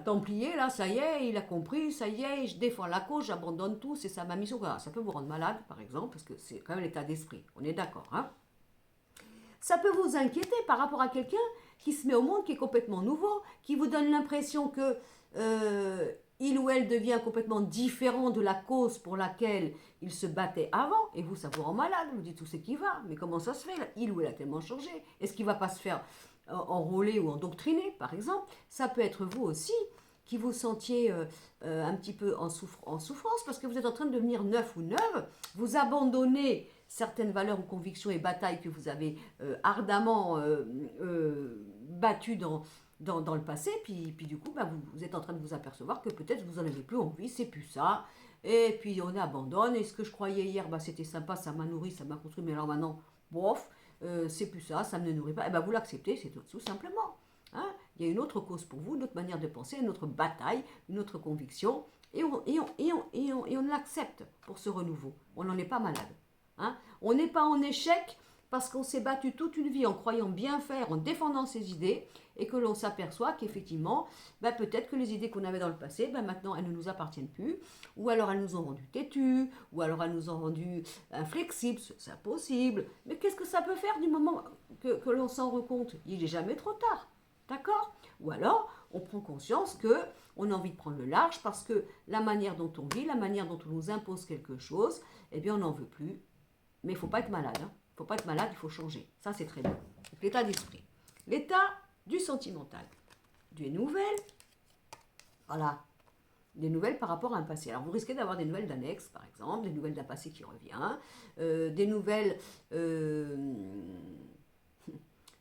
templier, là, ça y est, il a compris, ça y est, je défends la cause, j'abandonne tout, c'est ça ma mission. Voilà, ça peut vous rendre malade, par exemple, parce que c'est quand même l'état d'esprit. On est d'accord, hein. Ça peut vous inquiéter par rapport à quelqu'un qui se met au monde, qui est complètement nouveau, qui vous donne l'impression que il ou elle devient complètement différent de la cause pour laquelle il se battait avant, et vous, ça vous rend malade, vous dites tout ce qui va, mais comment ça se fait? Il ou elle a tellement changé. Est-ce qu'il ne va pas se faire enrôler ou endoctriner, par exemple? Ça peut être vous aussi, qui vous sentiez un petit peu en souffrance, parce que vous êtes en train de devenir neuf ou neuve, vous abandonnez certaines valeurs ou convictions et batailles que vous avez ardemment battues dans le passé, puis du coup, bah, vous êtes en train de vous apercevoir que peut-être vous n'en avez plus envie, c'est plus ça, et puis on abandonne, et ce que je croyais hier, bah, c'était sympa, ça m'a nourri, ça m'a construit, mais alors maintenant, bof, c'est plus ça, ça ne me nourrit pas, et ben vous l'acceptez, c'est tout simplement. Hein. Il y a une autre cause pour vous, une autre manière de penser, une autre bataille, une autre conviction, et on l'accepte pour ce renouveau. On n'en est pas malade. Hein. On n'est pas en échec parce qu'on s'est battu toute une vie en croyant bien faire, en défendant ses idées, et que l'on s'aperçoit qu'effectivement, ben peut-être que les idées qu'on avait dans le passé, ben maintenant elles ne nous appartiennent plus, ou alors elles nous ont rendu têtus, ou alors elles nous ont rendu inflexibles, c'est impossible. Mais qu'est-ce que ça peut faire du moment que l'on s'en rend compte? Il n'est jamais trop tard, d'accord? Ou alors on prend conscience que on a envie de prendre le large parce que la manière dont on vit, la manière dont on nous impose quelque chose, eh bien on n'en veut plus. Mais il ne faut pas être malade. Hein. Il ne faut pas être malade, il faut changer. Ça, c'est très bien. L'état d'esprit. L'état du sentimental. Des nouvelles. Voilà. Des nouvelles par rapport à un passé. Alors, vous risquez d'avoir des nouvelles d'un ex, par exemple, des nouvelles d'un passé qui revient, des nouvelles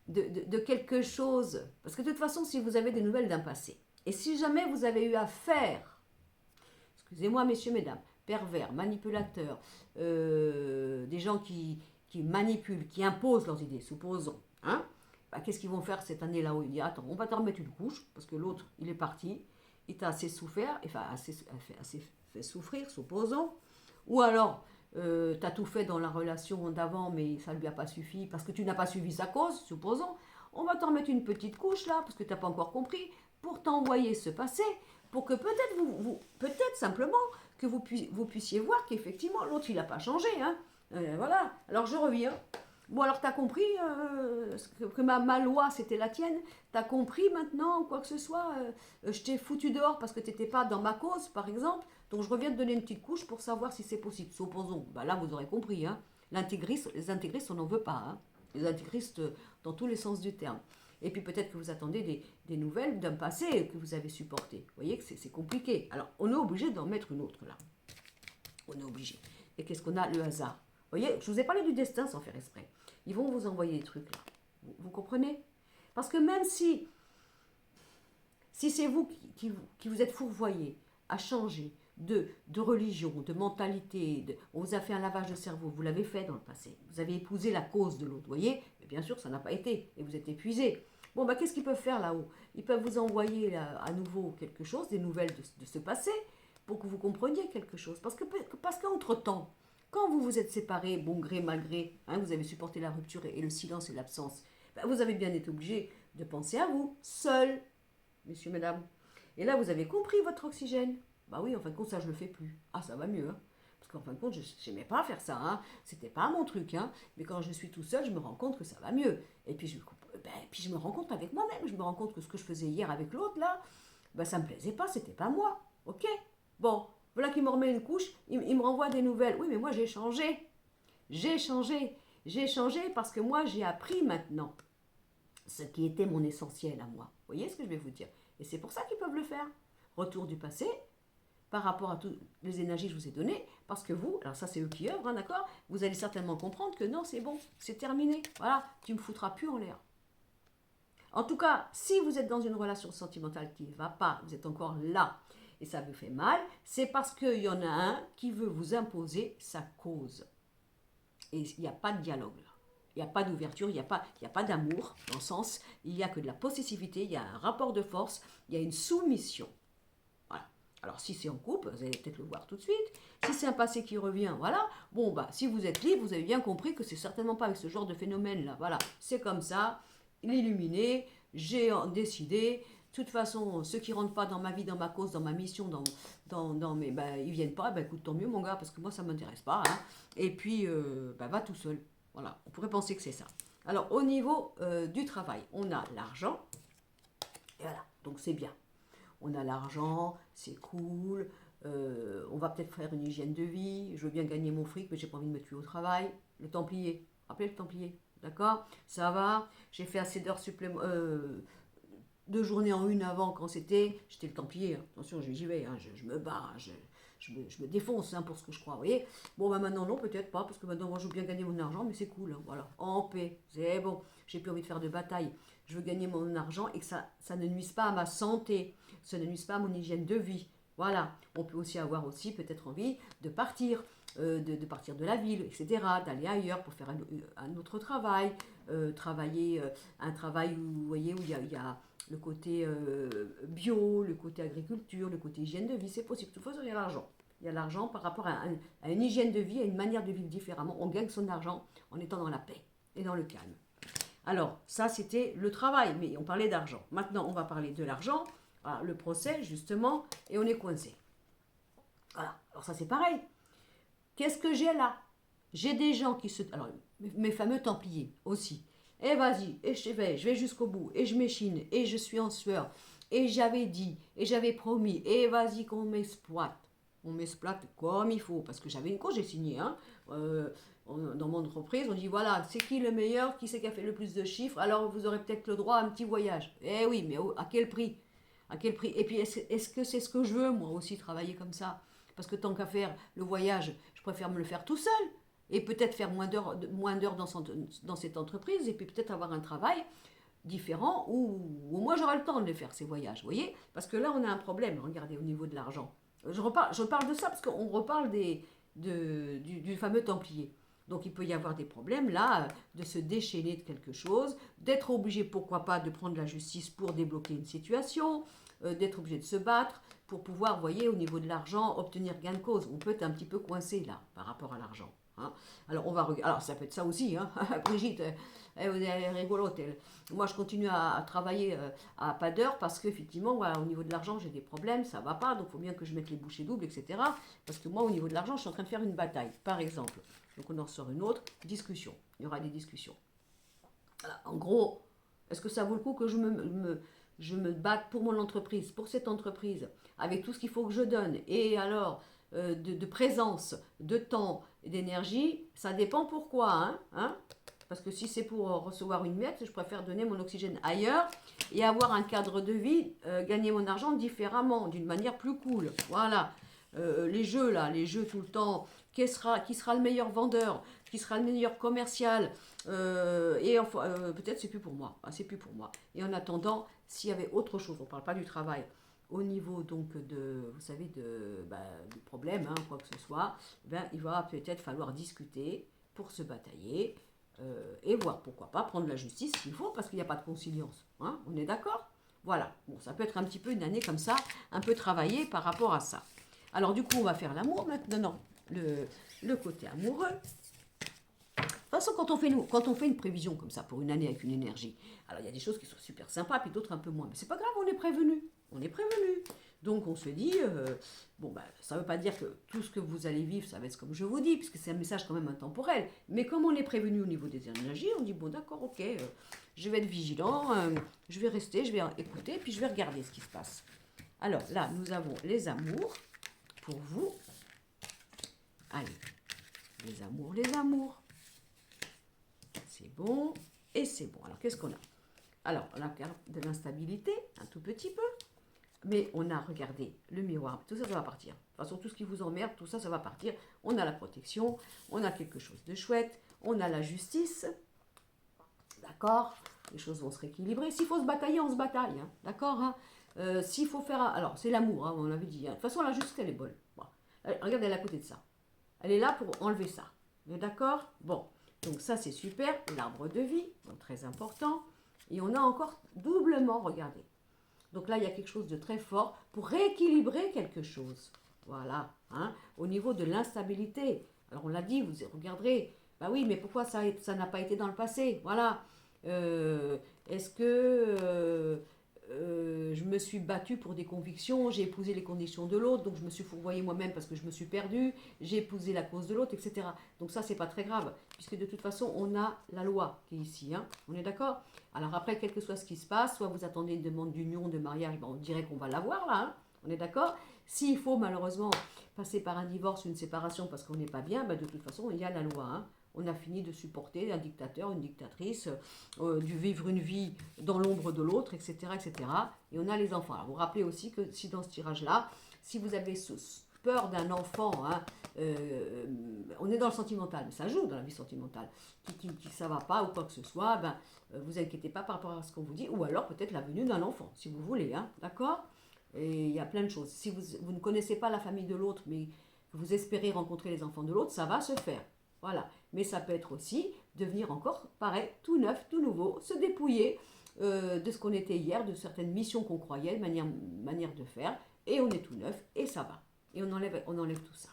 de quelque chose. Parce que de toute façon, si vous avez des nouvelles d'un passé, et si jamais vous avez eu affaire, excusez-moi, messieurs, mesdames, pervers, manipulateurs, des gens qui manipulent, qui imposent leurs idées, supposons. Hein, bah, qu'est-ce qu'ils vont faire cette année-là où ils disent attends, on va t'en remettre une couche, parce que l'autre, il est parti, il t'a assez souffert, enfin assez fait souffrir, supposons, Ou alors, tu as tout fait dans la relation d'avant, mais ça ne lui a pas suffi parce que tu n'as pas suivi sa cause, supposons. On va t'en mettre une petite couche là, parce que tu n'as pas encore compris, pour t'envoyer ce passé, pour que peut-être peut-être simplement que vous puissiez voir qu'effectivement l'autre il n'a pas changé. Hein. Voilà, alors je reviens. Bon, alors tu as compris que ma loi c'était la tienne. Tu as compris maintenant, quoi que ce soit. Je t'ai foutu dehors parce que tu n'étais pas dans ma cause, par exemple. Donc je reviens te donner une petite couche pour savoir si c'est possible. Supposons, bah là vous aurez compris. Hein. Les intégristes, on n'en veut pas. Hein. Les intégristes dans tous les sens du terme. Et puis peut-être que vous attendez des nouvelles d'un passé que vous avez supporté. Vous voyez que c'est compliqué. Alors on est obligé d'en mettre une autre là. On est obligé. Et qu'est-ce qu'on a? Le hasard. Vous voyez, je vous ai parlé du destin sans faire exprès. Ils vont vous envoyer des trucs là. Vous comprenez? Parce que même si c'est vous qui vous êtes fourvoyé à changer de religion, de mentalité, on vous a fait un lavage de cerveau, vous l'avez fait dans le passé, vous avez épousé la cause de l'autre, vous voyez, mais bien sûr ça n'a pas été, et vous êtes épuisé. Bon, bah, qu'est-ce qu'ils peuvent faire là-haut? Ils peuvent vous envoyer à nouveau quelque chose, des nouvelles de ce passé, pour que vous compreniez quelque chose. Parce qu'entre-temps, quand vous vous êtes séparés, bon gré, mal gré, hein, vous avez supporté la rupture et le silence et l'absence, bah, vous avez bien été obligé de penser à vous, seul, messieurs, mesdames. Et là, vous avez compris votre oxygène. Bah oui, en fin de compte, ça, je le fais plus. Ah, ça va mieux, hein. Parce qu'en fin de compte, je n'aimais pas faire ça, hein. C'était pas mon truc, hein. Mais quand je suis tout seul, je me rends compte que ça va mieux. Et puis, je me rends compte avec moi-même. Je me rends compte que ce que je faisais hier avec l'autre, là, bah, ça me plaisait pas, c'était pas moi. Ok? Bon, voilà qu'il me remet une couche, il me renvoie des nouvelles. Oui, mais moi, j'ai changé. J'ai changé. J'ai changé parce que moi, j'ai appris maintenant ce qui était mon essentiel à moi. Vous voyez ce que je vais vous dire? Et c'est pour ça qu'ils peuvent le faire. Retour du passé, par rapport à toutes les énergies que je vous ai données, parce que vous, alors ça c'est eux qui œuvrent, hein, d'accord? Vous allez certainement comprendre que non, c'est bon, c'est terminé. Voilà, tu me foutras plus en l'air. En tout cas, si vous êtes dans une relation sentimentale qui ne va pas, vous êtes encore là, et ça vous fait mal, c'est parce qu'il y en a un qui veut vous imposer sa cause. Et il n'y a pas de dialogue là. Il n'y a pas d'ouverture, il n'y a pas d'amour, dans le sens, il n'y a que de la possessivité, il y a un rapport de force, il y a une soumission. Voilà. Alors si c'est en couple, vous allez peut-être le voir tout de suite. Si c'est un passé qui revient, voilà. Bon, bah, si vous êtes libre, vous avez bien compris que c'est certainement pas avec ce genre de phénomène-là. Voilà, c'est comme ça, l'illuminé, j'ai décidé. De toute façon, ceux qui rentrent pas dans ma vie, dans ma cause, dans ma mission, dans mes, bah, ils viennent pas. Bah, écoute, tant mieux mon gars, parce que moi ça m'intéresse pas. Hein. Et puis, bah, va tout seul. Voilà, on pourrait penser que c'est ça. Alors, au niveau du travail, on a l'argent. Et voilà, donc c'est bien. On a l'argent, c'est cool. On va peut-être faire une hygiène de vie. Je veux bien gagner mon fric, mais j'ai pas envie de me tuer au travail. Le Templier, rappelez le Templier, d'accord? Ça va. J'ai fait assez d'heures supplémentaires. 2 journées en une avant quand j'étais le Templier. Hein. Attention, j'y vais, hein. Je me bats, je me défonce hein, pour ce que je crois, vous voyez. Bon, bah maintenant, non, peut-être pas, parce que maintenant, moi, je veux bien gagner mon argent, mais c'est cool, hein, voilà, en paix, c'est bon. J'ai plus envie de faire de bataille. Je veux gagner mon argent et que ça ne nuise pas à ma santé, ça ne nuise pas à mon hygiène de vie. Voilà, on peut aussi avoir aussi peut-être envie de partir, de partir de la ville, etc., d'aller ailleurs pour faire un autre travail, travailler un travail où, vous voyez, où il y a le côté bio, le côté agriculture, le côté hygiène de vie, c'est possible. De toute façon, il y a l'argent. Il y a l'argent par rapport à une hygiène de vie, à une manière de vivre différemment. On gagne son argent en étant dans la paix et dans le calme. Alors, ça, c'était le travail, mais on parlait d'argent. Maintenant, on va parler de l'argent, voilà, le procès, justement, et on est coincé. Voilà, alors ça, c'est pareil. Qu'est-ce que j'ai là? J'ai des gens qui se... Alors, mes fameux Templiers aussi. Et vas-y, et je vais jusqu'au bout, et je m'échine, et je suis en sueur, et j'avais dit, et j'avais promis, et vas-y qu'on m'exploite. On m'exploite comme il faut, parce que j'avais une cause, j'ai signé, hein. Dans mon entreprise, on dit voilà, c'est qui le meilleur, qui c'est qui a fait le plus de chiffres, alors vous aurez peut-être le droit à un petit voyage. Eh oui, mais à quel prix? À quel prix? Et puis, est-ce que c'est ce que je veux, moi aussi, travailler comme ça? Parce que tant qu'à faire le voyage, je préfère me le faire tout seul. Et peut-être faire moins d'heures dans cette entreprise, et puis peut-être avoir un travail différent où moi j'aurai le temps de les faire, ces voyages, vous voyez? Parce que là, on a un problème, regardez, au niveau de l'argent. Je parle de ça parce qu'on reparle du fameux Templier. Donc il peut y avoir des problèmes là, de se déchaîner de quelque chose, d'être obligé, pourquoi pas, de prendre la justice pour débloquer une situation, d'être obligé de se battre pour pouvoir, vous voyez, au niveau de l'argent, obtenir gain de cause. On peut être un petit peu coincé là, par rapport à l'argent. Hein. Alors, on va regarder. Alors, ça peut être ça aussi, hein. Brigitte, elle est rigolote, elle. Moi, je continue à travailler à pas d'heure parce qu'effectivement, voilà, au niveau de l'argent, j'ai des problèmes, ça va pas, donc il faut bien que je mette les bouchées doubles, etc. Parce que moi, au niveau de l'argent, je suis en train de faire une bataille, par exemple. Donc, on en sort une autre discussion. Il y aura des discussions. Voilà. En gros, est-ce que ça vaut le coup que je me batte pour mon entreprise, pour cette entreprise, avec tout ce qu'il faut que je donne, et alors de présence, de temps et d'énergie, ça dépend pourquoi, hein. Parce que si c'est pour recevoir une miette, je préfère donner mon oxygène ailleurs et avoir un cadre de vie, gagner mon argent différemment, d'une manière plus cool. Voilà. Les jeux là, les jeux tout le temps, qui sera le meilleur vendeur, qui sera le meilleur commercial, et enfin, peut-être c'est plus pour moi, c'est plus pour moi. Et en attendant, s'il y avait autre chose, on ne parle pas du travail, au niveau donc de, vous savez, du problème, hein, quoi que ce soit, ben, il va peut-être falloir discuter pour se batailler et voir pourquoi pas prendre la justice s'il faut, parce qu'il n'y a pas de conciliance. Hein, on est d'accord? Voilà, bon, ça peut être un petit peu une année comme ça, un peu travaillée par rapport à ça. Alors du coup, on va faire l'amour maintenant, le côté amoureux. De toute façon, quand on fait une prévision comme ça pour une année avec une énergie, alors il y a des choses qui sont super sympas, puis d'autres un peu moins. Mais c'est pas grave, on est prévenu. On est prévenu. Donc on se dit, ça ne veut pas dire que tout ce que vous allez vivre, ça va être comme je vous dis, puisque c'est un message quand même intemporel. Mais comme on est prévenu au niveau des énergies, on dit, bon d'accord, ok, je vais être vigilant, je vais rester, je vais écouter, puis je vais regarder ce qui se passe. Alors là, nous avons les amours pour vous. Allez, les amours, les amours. C'est bon et c'est bon. Alors, qu'est-ce qu'on a? Alors, on a de l'instabilité, un tout petit peu, mais on a regardé le miroir. Tout ça, ça va partir. De toute façon, tout ce qui vous emmerde, tout ça, ça va partir. On a la protection, on a quelque chose de chouette, on a la justice, d'accord? Les choses vont se rééquilibrer. S'il faut se batailler, on se bataille, hein, d'accord, hein. S'il faut faire... Alors, c'est l'amour, hein, on l'avait dit. Hein. De toute façon, la justice, elle est bonne. Bon. Regardez, elle est à côté de ça. Elle est là pour enlever ça. Vous êtes d'accord? Bon. Donc ça, c'est super. L'arbre de vie, donc très important. Et on a encore doublement, regardez. Donc là, il y a quelque chose de très fort pour rééquilibrer quelque chose. Voilà. Hein, au niveau de l'instabilité. Alors on l'a dit, vous regarderez. Bah oui, mais pourquoi ça n'a pas été dans le passé? Voilà. Est-ce que je me suis battue pour des convictions, j'ai épousé les conditions de l'autre, donc je me suis fourvoyée moi-même parce que je me suis perdue, j'ai épousé la cause de l'autre, etc. Donc ça, c'est pas très grave, puisque de toute façon, on a la loi qui est ici, hein. On est d'accord? Alors après, quel que soit ce qui se passe, soit vous attendez une demande d'union, de mariage, ben on dirait qu'on va l'avoir là, hein. On est d'accord? S'il faut malheureusement passer par un divorce ou une séparation parce qu'on n'est pas bien, ben de toute façon, il y a la loi, hein. On a fini de supporter un dictateur, une dictatrice, du vivre une vie dans l'ombre de l'autre, etc., etc. Et on a les enfants. Alors vous vous rappelez aussi que si dans ce tirage-là, si vous avez peur d'un enfant, hein, on est dans le sentimental, mais ça joue dans la vie sentimentale, qui ça va pas ou quoi que ce soit, ben, vous inquiétez pas par rapport à ce qu'on vous dit, ou alors peut-être la venue d'un enfant, si vous voulez, hein, d'accord? Et il y a plein de choses. Si vous ne connaissez pas la famille de l'autre, mais que vous espérez rencontrer les enfants de l'autre, ça va se faire. Voilà. Mais ça peut être aussi devenir encore, pareil, tout neuf, tout nouveau, se dépouiller de ce qu'on était hier, de certaines missions qu'on croyait, de manière de faire, et on est tout neuf, et ça va. Et on enlève tout ça.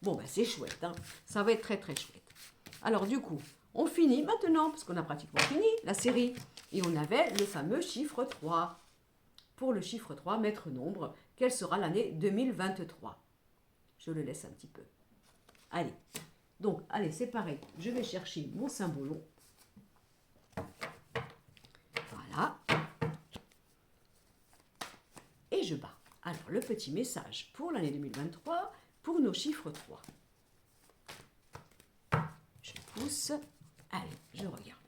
Bon, ben c'est chouette, hein. Ça va être très très chouette. Alors du coup, on finit maintenant, parce qu'on a pratiquement fini la série, et on avait le fameux chiffre 3. Pour le chiffre 3, maître nombre, quelle sera l'année 2023? Je le laisse un petit peu. Allez. Donc, allez, c'est pareil. Je vais chercher mon cymbolon. Voilà. Et je bats. Alors, le petit message pour l'année 2023, pour nos chiffres 3. Je pousse. Allez, je regarde.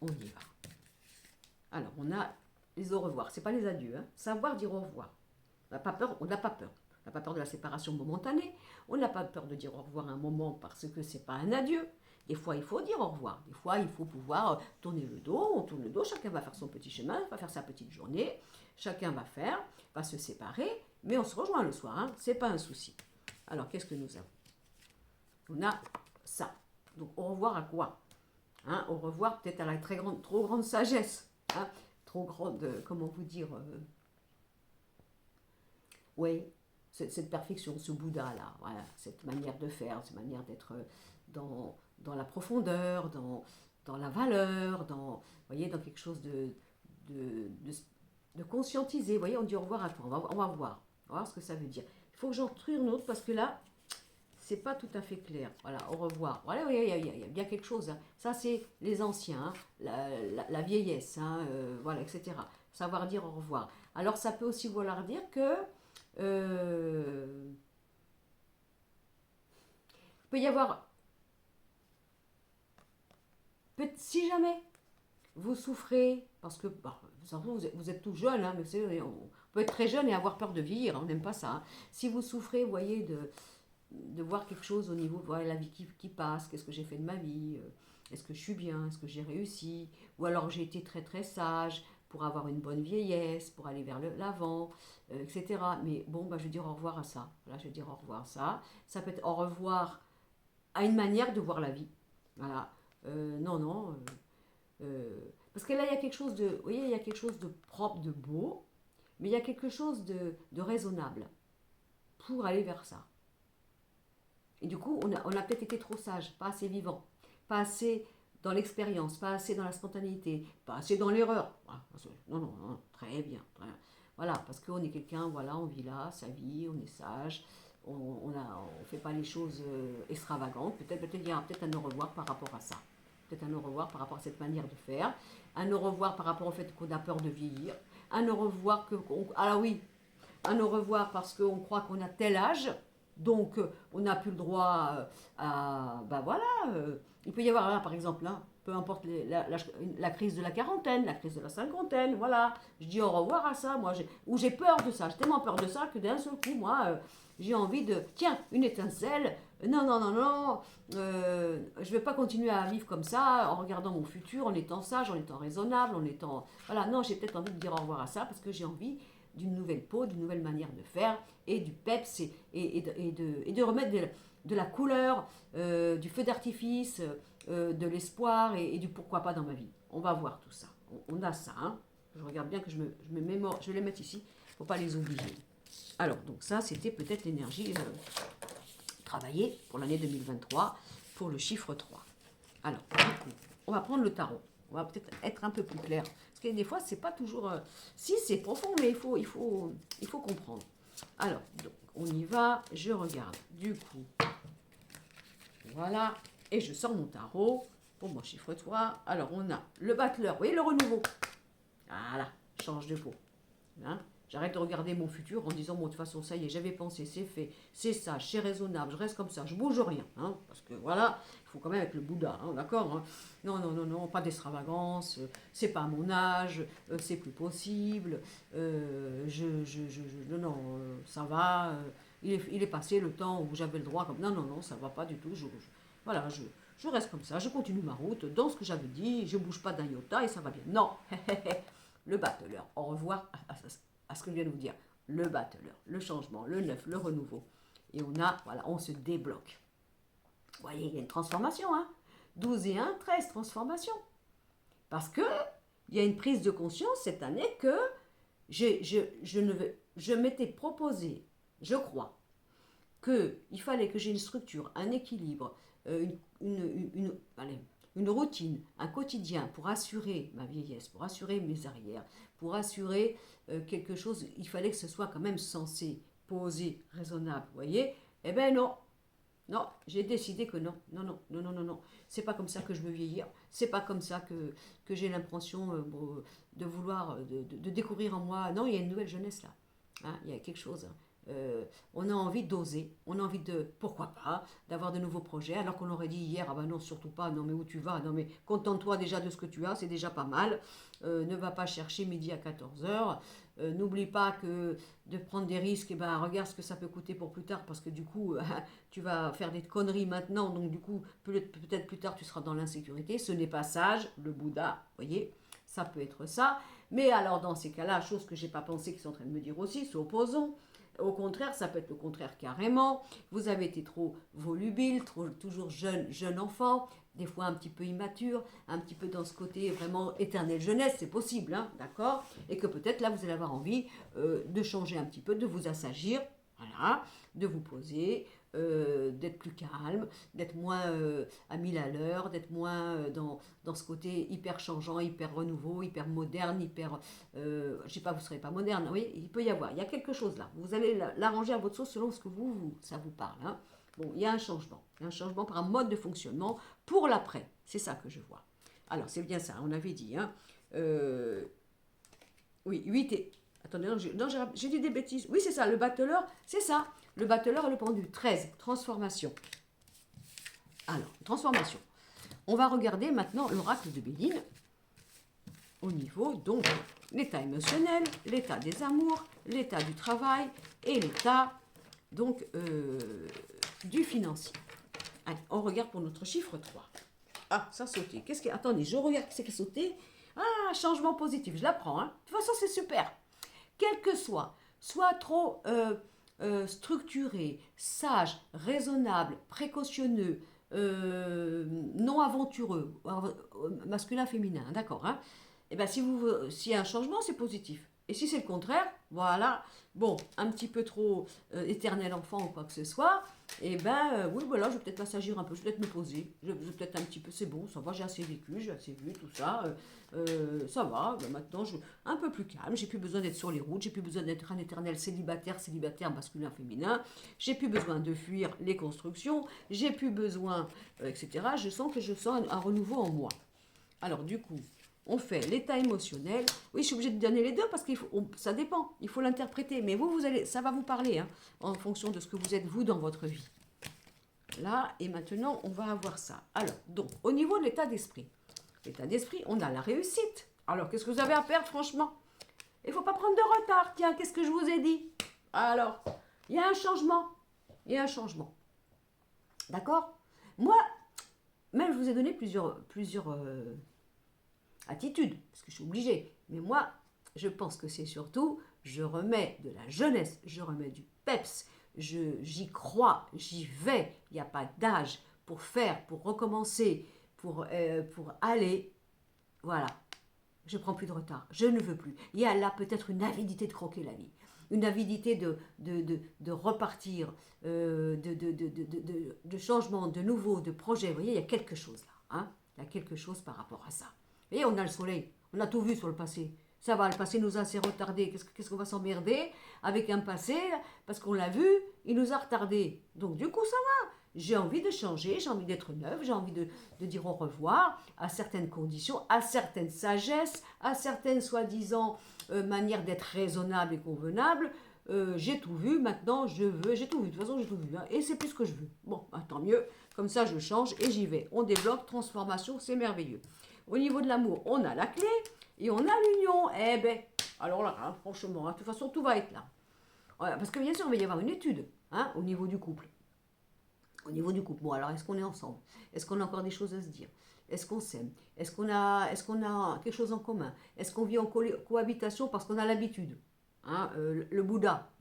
On y va. Alors, on a les au revoir. C'est pas les adieux, hein. Savoir dire au revoir. On n'a pas peur, on n'a pas peur. On n'a pas peur de la séparation momentanée. On n'a pas peur de dire au revoir à un moment parce que c'est pas un adieu. Des fois, il faut dire au revoir. Des fois, il faut pouvoir tourner le dos. On tourne le dos. Chacun va faire son petit chemin, va faire sa petite journée. Chacun va se séparer. Mais on se rejoint le soir. Hein. C'est pas un souci. Alors, qu'est-ce que nous avons? On a ça. Donc, au revoir à quoi? Hein, au revoir peut-être à la trop grande sagesse. Hein, trop grande, comment vous dire, oui, cette perfection, ce Bouddha-là, voilà, cette manière de faire, cette manière d'être dans la profondeur, dans la valeur, voyez, dans quelque chose de, de, de conscientiser. Vous voyez, on dit au revoir à toi, on va voir ce que ça veut dire. Il faut que j'en trouve une autre parce que là, c'est pas tout à fait clair. Voilà, au revoir. Voilà, oui, il y a bien quelque chose. Hein. Ça, c'est les anciens, hein, la vieillesse, hein, voilà, etc. Savoir dire au revoir. Alors, ça peut aussi vouloir dire que il peut y avoir, si jamais vous souffrez, parce que vous êtes tout jeune, hein, mais on peut être très jeune et avoir peur de vieillir, hein, on n'aime pas ça. Hein. Si vous souffrez, vous voyez, de voir quelque chose au niveau de voilà, la vie qui passe, qu'est-ce que j'ai fait de ma vie, est-ce que je suis bien, est-ce que j'ai réussi, ou alors j'ai été très très sage pour avoir une bonne vieillesse, pour aller vers l'avant, etc. Mais bon, bah, je vais dire au revoir à ça. Voilà, je vais dire au revoir à ça. Ça peut être au revoir à une manière de voir la vie. Voilà. Non, non. Parce que là, il y a quelque chose de, vous voyez, il y a quelque chose de propre, de beau, mais il y a quelque chose de raisonnable pour aller vers ça. Et du coup, on a peut-être été trop sage, pas assez vivant, pas assez dans l'expérience, pas assez dans la spontanéité, pas assez dans l'erreur. Non, non, non, très bien, très bien. Voilà, parce qu'on est quelqu'un, voilà, on vit là, sa vie, on est sage, on ne fait pas les choses extravagantes. Peut-être il y a peut-être un au revoir par rapport à ça. Peut-être un au revoir par rapport à cette manière de faire. Un au revoir par rapport au fait qu'on a peur de vieillir. Un au revoir alors oui, un au revoir parce qu'on croit qu'on a tel âge. Donc, on n'a plus le droit à... Ben voilà, il peut y avoir là, par exemple, hein, peu importe la crise de la quarantaine, la crise de la cinquantaine, voilà. Je dis au revoir à ça, moi, ou j'ai peur de ça, j'ai tellement peur de ça que d'un seul coup, moi, j'ai envie de... Tiens, une étincelle, non, non, non, non, je ne vais pas continuer à vivre comme ça, en regardant mon futur, en étant sage, en étant raisonnable, en étant... Voilà, non, j'ai peut-être envie de dire au revoir à ça, parce que j'ai envie d'une nouvelle peau, d'une nouvelle manière de faire, et du peps, et de remettre de la couleur, du feu d'artifice, de l'espoir, et du pourquoi pas dans ma vie. On va voir tout ça. On a ça. Hein. Je regarde bien que je me mémore, je vais les mettre ici, pour pas les oublier. Alors, donc ça, c'était peut-être l'énergie travaillée pour l'année 2023, pour le chiffre 3. Alors, du coup, on va prendre le tarot. On va peut-être être un peu plus clair. Parce que des fois, c'est pas toujours... si, c'est profond, mais il faut comprendre. Alors, donc, on y va. Je regarde. Du coup, voilà. Et je sors mon tarot pour mon chiffre 3. Alors, on a le battleur. Vous voyez le renouveau. Voilà. Change de peau. Hein. J'arrête de regarder mon futur en disant, bon, de toute façon, ça y est, j'avais pensé, c'est fait, c'est sage, c'est raisonnable, je reste comme ça, je bouge rien. Hein, parce que voilà, il faut quand même être le Bouddha, hein, d'accord hein. Non, non, non, non, pas d'extravagance, c'est pas à mon âge, c'est plus possible, non, non, ça va, il est passé le temps où j'avais le droit, comme non, non, non, ça va pas du tout, voilà, je reste comme ça, je continue ma route, dans ce que j'avais dit, je bouge pas d'un iota et ça va bien. Non, le battleur, au revoir à ce que je viens de vous dire, le battleur, le changement, le neuf, le renouveau. Et voilà, on se débloque. Vous voyez, il y a une transformation, hein 12 et 1, 13, transformation. Parce que il y a une prise de conscience cette année que je m'étais proposé, je crois, qu'il fallait que j'ai une structure, un équilibre, une routine, un quotidien pour assurer ma vieillesse, pour assurer mes arrières, pour assurer quelque chose, il fallait que ce soit quand même sensé, posé, raisonnable, vous voyez. Eh bien non, non, j'ai décidé que non, non, non, non, non, non, non, c'est pas comme ça que je veux vieillir, c'est pas comme ça que j'ai l'impression de vouloir, de découvrir en moi, non, il y a une nouvelle jeunesse là, hein, il y a quelque chose, hein. On a envie d'oser, on a envie de, pourquoi pas, d'avoir de nouveaux projets, alors qu'on aurait dit hier, ah ben non, surtout pas, non mais où tu vas, non mais contente-toi déjà de ce que tu as, c'est déjà pas mal, ne va pas chercher midi à 14h, n'oublie pas que de prendre des risques, et ben regarde ce que ça peut coûter pour plus tard, parce que du coup, tu vas faire des conneries maintenant, donc du coup, peut-être plus tard tu seras dans l'insécurité, ce n'est pas sage, le Bouddha, voyez, ça peut être ça, mais alors dans ces cas-là, chose que j'ai pas pensé qu'ils sont en train de me dire aussi, c'est opposons. Au contraire, ça peut être le contraire carrément. Vous avez été trop volubile, toujours jeune enfant, des fois un petit peu immature, un petit peu dans ce côté vraiment éternelle jeunesse, c'est possible, hein, d'accord? Et que peut-être là, vous allez avoir envie de changer un petit peu, de vous assagir, voilà, de vous poser, d'être plus calme, d'être moins à 1000 à l'heure, d'être moins dans ce côté hyper changeant, hyper renouveau, hyper moderne, hyper... je sais pas, vous ne serez pas moderne, oui, il peut y avoir, il y a quelque chose là. Vous allez l'arranger à votre sauce selon ce que ça vous parle. Hein. Bon, il y a un changement par un mode de fonctionnement pour l'après, c'est ça que je vois. Alors, c'est bien ça, on avait dit, hein. Oui, 8 et... Attendez, non, j'ai dit des bêtises. Oui, c'est ça, le battleur, c'est ça. Le battleur et le pendu. 13, transformation. Alors, transformation. On va regarder maintenant l'oracle de Béline au niveau, donc, l'état émotionnel, l'état des amours, l'état du travail et l'état, donc, du financier. Allez, on regarde pour notre chiffre 3. Ah, ça a sauté. Qu'est-ce qui... Attendez, je regarde ce qui a sauté. Ah, changement positif, je la prends. Hein. De toute façon, c'est super. Quel que soit trop structuré, sage, raisonnable, précautionneux, non aventureux, masculin, féminin, d'accord, hein? Et bien, s'il y a un changement, c'est positif. Et si c'est le contraire, voilà, bon, un petit peu trop éternel enfant ou quoi que ce soit, et ben oui, voilà, je vais peut-être m'assagir un peu, je vais peut-être me poser, je vais peut-être un petit peu, c'est bon, ça va, j'ai assez vécu, j'ai assez vu, tout ça, ça va, ben maintenant, un peu plus calme, j'ai plus besoin d'être sur les routes, j'ai plus besoin d'être un éternel célibataire masculin, féminin, j'ai plus besoin de fuir les constructions, j'ai plus besoin, etc. Je sens un renouveau en moi. Alors, du coup, on fait l'état émotionnel. Oui, je suis obligée de donner les deux parce que ça dépend. Il faut l'interpréter. Mais ça va vous parler hein, en fonction de ce que vous êtes, vous, dans votre vie. Là, et maintenant, on va avoir ça. Alors, donc, au niveau de l'état d'esprit. L'état d'esprit, on a la réussite. Alors, qu'est-ce que vous avez à perdre, franchement? Il ne faut pas prendre de retard. Tiens, qu'est-ce que je vous ai dit? Alors, il y a un changement. Il y a un changement. D'accord? Moi, même je vous ai donné plusieurs attitude, parce que je suis obligée. Mais moi, je pense que c'est surtout, je remets de la jeunesse, je remets du peps, j'y crois, j'y vais. Il n'y a pas d'âge pour faire, pour recommencer, pour aller. Voilà, je prends plus de retard, je ne veux plus. Il y a là peut-être une avidité de croquer la vie, une avidité de repartir, de changement, de nouveau, de projet. Vous voyez, il y a quelque chose là. Hein, il y a quelque chose par rapport à ça. Et on a le soleil, on a tout vu sur le passé. Ça va, le passé nous a assez retardé. Qu'est-ce qu'on va s'emmerder avec un passé? Parce qu'on l'a vu, il nous a retardé. Donc du coup, ça va. J'ai envie de changer, j'ai envie d'être neuve, j'ai envie de dire au revoir à certaines conditions, à certaines sagesses, à certaines soi-disant manières d'être raisonnable et convenable. J'ai tout vu, maintenant j'ai tout vu, de toute façon j'ai tout vu. Hein, et c'est plus ce que je veux. Bon, bah, tant mieux, comme ça je change et j'y vais. On débloque, transformation, c'est merveilleux. Au niveau de l'amour, on a la clé et on a l'union. Eh ben, alors là, hein, franchement, hein, de toute façon, tout va être là. Voilà, parce que bien sûr, il va y avoir une étude hein, au niveau du couple. Au niveau du couple, bon, alors est-ce qu'on est ensemble? Est-ce qu'on a encore des choses à se dire? Est-ce qu'on s'aime? Est-ce qu'on a quelque chose en commun? Est-ce qu'on vit en cohabitation parce qu'on a l'habitude? Hein, le Bouddha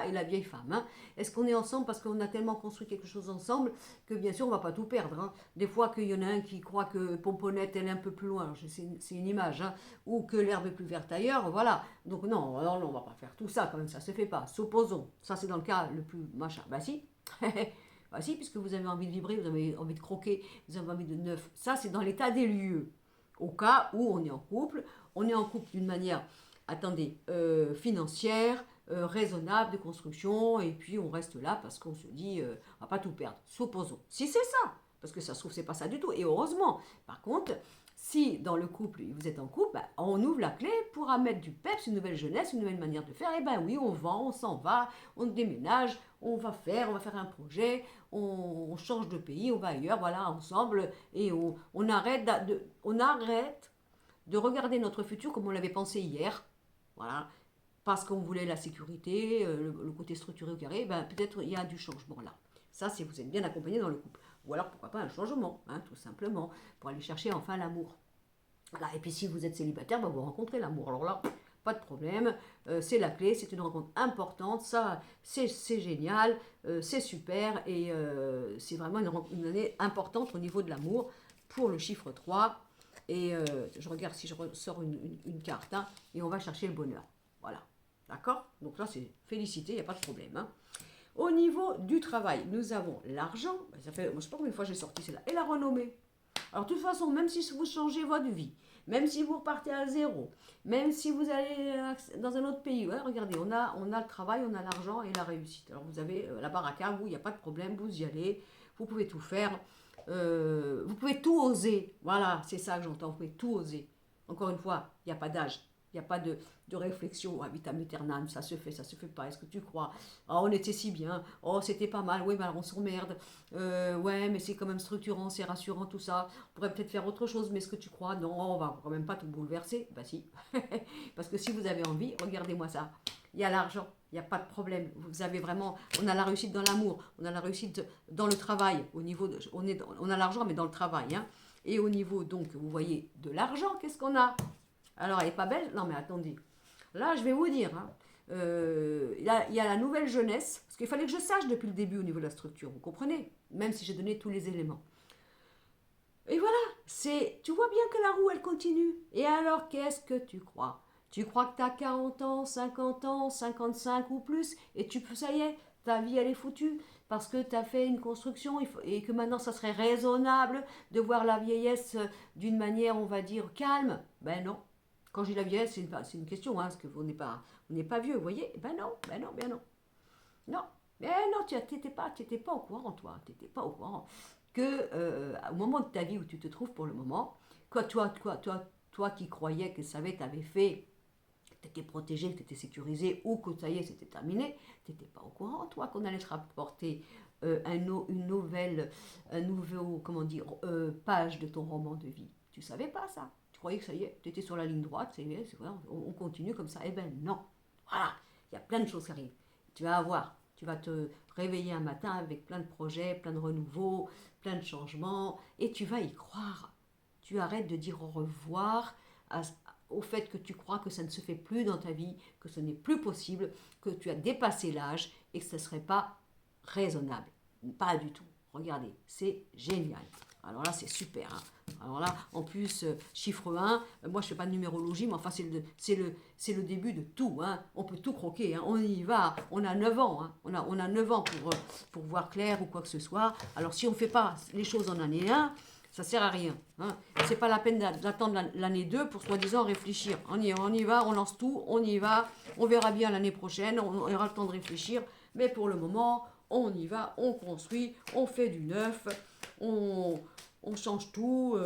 et la vieille femme. Hein. Est-ce qu'on est ensemble parce qu'on a tellement construit quelque chose ensemble que bien sûr on ne va pas tout perdre. Hein. Des fois qu'il y en a un qui croit que Pomponnette elle est un peu plus loin, c'est une image, hein, ou que l'herbe est plus verte ailleurs, voilà. Donc non, on ne va pas faire tout ça quand même, ça ne se fait pas. S'opposons, ça c'est dans le cas le plus machin. Bah si, bah si, puisque vous avez envie de vibrer, vous avez envie de croquer, vous avez envie de neuf. Ça c'est dans l'état des lieux. Au cas où on est en couple d'une manière... Attendez, financière, raisonnable de construction, et puis on reste là parce qu'on se dit, on va pas tout perdre. Supposons. Si c'est ça, parce que ça se trouve, c'est pas ça du tout, et heureusement. Par contre, si dans le couple, vous êtes en couple, bah, on ouvre la clé pour mettre du peps, une nouvelle jeunesse, une nouvelle manière de faire, et ben oui, on vend, on s'en va, on déménage, on va faire un projet, on change de pays, on va ailleurs, voilà, ensemble, et on arrête de regarder notre futur comme on l'avait pensé hier. Voilà, parce qu'on voulait la sécurité, le côté structuré au carré, ben, peut-être il y a du changement là. Ça, si vous êtes bien accompagné dans le couple. Ou alors, pourquoi pas un changement, hein, tout simplement, pour aller chercher enfin l'amour. Voilà. Et puis, si vous êtes célibataire, ben, vous rencontrez l'amour. Alors là, pas de problème, c'est la clé, c'est une rencontre importante, ça c'est génial, c'est super et c'est vraiment une année importante au niveau de l'amour pour le chiffre 3. Et je regarde si je ressors une carte hein, et on va chercher le bonheur. Voilà, d'accord? Donc là c'est félicité, il n'y a pas de problème. Hein. Au niveau du travail, nous avons l'argent, ça fait, je ne sais pas combien de fois j'ai sorti celle-là, et la renommée. Alors de toute façon, même si vous changez votre vie, même si vous repartez à zéro, même si vous allez dans un autre pays, ouais, regardez, on a le travail, on a l'argent et la réussite. Alors vous avez la baraka, vous, il n'y a pas de problème, vous y allez, vous pouvez tout faire, vous pouvez tout oser. Voilà, c'est ça que j'entends, vous pouvez tout oser. Encore une fois, il n'y a pas d'âge. Il n'y a pas de réflexion, habitam aeternam, ça se fait pas, est-ce que tu crois? Oh, on était si bien, oh, c'était pas mal, oui, mais alors on s'emmerde, ouais, mais c'est quand même structurant, c'est rassurant, tout ça, on pourrait peut-être faire autre chose, mais est-ce que tu crois? Non, on va quand même pas tout bouleverser, bah si, parce que si vous avez envie, regardez-moi ça, il y a l'argent, il n'y a pas de problème, vous avez vraiment, on a la réussite dans l'amour, on a la réussite dans le travail, au niveau de, on a l'argent, mais dans le travail, hein, et au niveau, donc, vous voyez, de l'argent, qu'est-ce qu'on a? Alors, elle n'est pas belle? Non, mais attendez. Là, je vais vous dire, hein, il y a la nouvelle jeunesse, parce qu'il fallait que je sache depuis le début au niveau de la structure, vous comprenez? Même si j'ai donné tous les éléments. Et voilà, tu vois bien que la roue, elle continue. Et alors, qu'est-ce que tu crois? Tu crois que tu as 40 ans, 50 ans, 55 ou plus, et ça y est, ta vie, elle est foutue, parce que tu as fait une construction, et que maintenant, ça serait raisonnable de voir la vieillesse d'une manière, on va dire, calme. Ben non. Quand je dis la vieillesse, c'est une question, hein, parce qu'on n'est pas vieux, vous voyez? Ben non, ben non, ben non. Non, mais non, tu n'étais pas au courant, toi. Tu n'étais pas au courant que au moment de ta vie où tu te trouves pour le moment, toi qui croyais que ça t'avait fait, que tu étais protégé, que tu étais sécurisé, ou que ça y est, c'était terminé, tu n'étais pas au courant, toi, qu'on allait te rapporter une nouvelle, un nouveau, comment dire, page de ton roman de vie. Tu savais pas ça. Tu croyais que ça y est, tu étais sur la ligne droite, c'est vrai, on continue comme ça. Eh ben non. Voilà, il y a plein de choses qui arrivent. Tu vas avoir, tu vas te réveiller un matin avec plein de projets, plein de renouveaux, plein de changements, et tu vas y croire. Tu arrêtes de dire au revoir au fait que tu crois que ça ne se fait plus dans ta vie, que ce n'est plus possible, que tu as dépassé l'âge et que ce ne serait pas raisonnable. Pas du tout. Regardez, c'est génial. Alors là, c'est super. Hein. Alors là, en plus, chiffre 1, moi je ne fais pas de numérologie, mais enfin c'est le début de tout. Hein. On peut tout croquer, hein. On y va, on a 9 ans. Hein. On a 9 ans pour voir clair ou quoi que ce soit. Alors si on ne fait pas les choses en année 1, ça ne sert à rien. Hein. Ce n'est pas la peine d'attendre l'année 2 pour soi-disant réfléchir. On y va, on lance tout, on y va, on verra bien l'année prochaine, on aura le temps de réfléchir. Mais pour le moment, on y va, on construit, on fait du neuf, on change tout,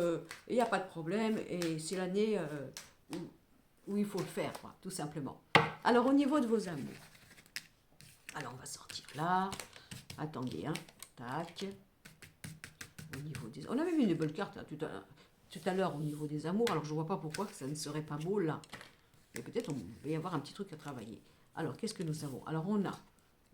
il n'y a pas de problème, et c'est l'année où il faut le faire, quoi, tout simplement. Alors, au niveau de vos amours, alors on va sortir là, attendez, hein, tac, au niveau des... On avait vu une belle carte là, tout à l'heure au niveau des amours, alors je ne vois pas pourquoi ça ne serait pas beau là, mais peut-être on va y avoir un petit truc à travailler. Alors, qu'est-ce que nous avons? Alors, on a...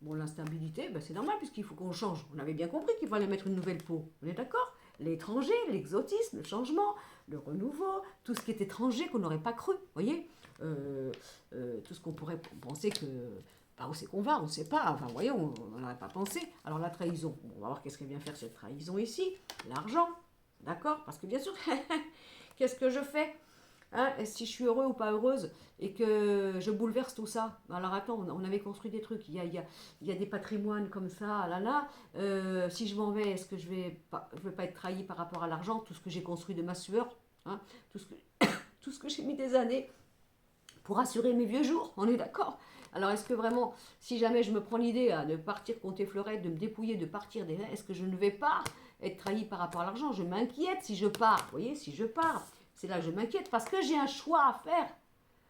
Bon, l'instabilité, ben c'est normal puisqu'il faut qu'on change. On avait bien compris qu'il fallait mettre une nouvelle peau. On est d'accord? L'étranger, l'exotisme, le changement, le renouveau, tout ce qui est étranger qu'on n'aurait pas cru. Vous voyez tout ce qu'on pourrait penser que... Bah, où c'est qu'on va? On ne sait pas. Enfin, vous voyez, on n'aurait pas pensé. Alors, la trahison. Bon, on va voir qu'est-ce qu'elle vient faire cette trahison ici. L'argent. D'accord? Parce que bien sûr, qu'est-ce que je fais? Hein, si je suis heureux ou pas heureuse et que je bouleverse tout ça. Alors attends, on avait construit des trucs, il y a des patrimoines comme ça, là là. Si je m'en vais, est-ce que je vais pas être trahi par rapport à l'argent, tout ce que j'ai construit de ma sueur, hein, tout ce que j'ai mis des années pour assurer mes vieux jours, on est d'accord? Alors est-ce que vraiment, si jamais je me prends l'idée de partir compter fleurette, de me dépouiller, de partir, est-ce que je ne vais pas être trahi par rapport à l'argent? Je m'inquiète si je pars, vous voyez, si je pars. C'est là que je m'inquiète parce que j'ai un choix à faire.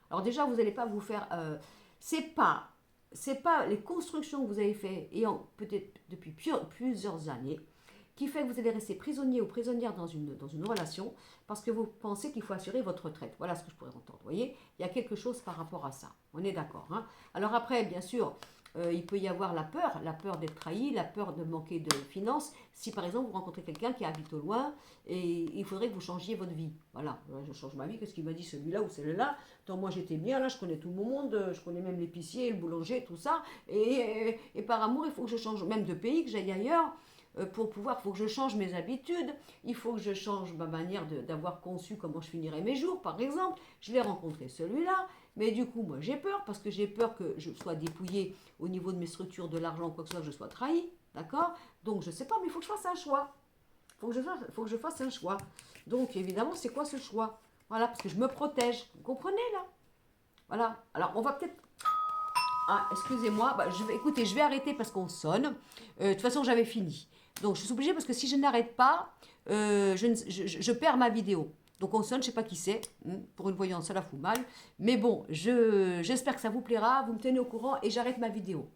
Alors déjà, vous n'allez pas vous faire... c'est pas les constructions que vous avez faites, et peut-être depuis plusieurs années, qui fait que vous allez rester prisonnier ou prisonnière dans une relation parce que vous pensez qu'il faut assurer votre retraite. Voilà ce que je pourrais entendre. Vous voyez, il y a quelque chose par rapport à ça. On est d'accord. Hein. Alors après, bien sûr, il peut y avoir la peur d'être trahi, la peur de manquer de finances. Si par exemple vous rencontrez quelqu'un qui habite au loin et il faudrait que vous changiez votre vie. Voilà, je change ma vie, qu'est-ce qu'il m'a dit celui-là ou celle-là. Tant moi j'étais bien là, je connais tout le monde, je connais même l'épicier, le boulanger, tout ça. Et par amour, il faut que je change même de pays, que j'aille ailleurs. Pour pouvoir, il faut que je change mes habitudes, il faut que je change ma manière d'avoir conçu comment je finirais mes jours, par exemple. Je l'ai rencontré celui-là, mais du coup, moi j'ai peur, parce que j'ai peur que je sois dépouillée au niveau de mes structures, de l'argent, quoi que ce soit, que je sois trahi, d'accord. Donc je ne sais pas, mais il faut que je fasse un choix. Faut que je fasse un choix. Donc évidemment, c'est quoi ce choix? Voilà, parce que je me protège. Vous comprenez là? Voilà. Alors on va peut-être. Ah, excusez-moi. Bah, écoutez, je vais arrêter parce qu'on sonne. De toute façon, j'avais fini. Donc je suis obligée parce que si je n'arrête pas, je perds ma vidéo. Donc on sonne, je ne sais pas qui c'est. Pour une voyance, ça la fout mal. Mais bon, j'espère que ça vous plaira. Vous me tenez au courant et j'arrête ma vidéo.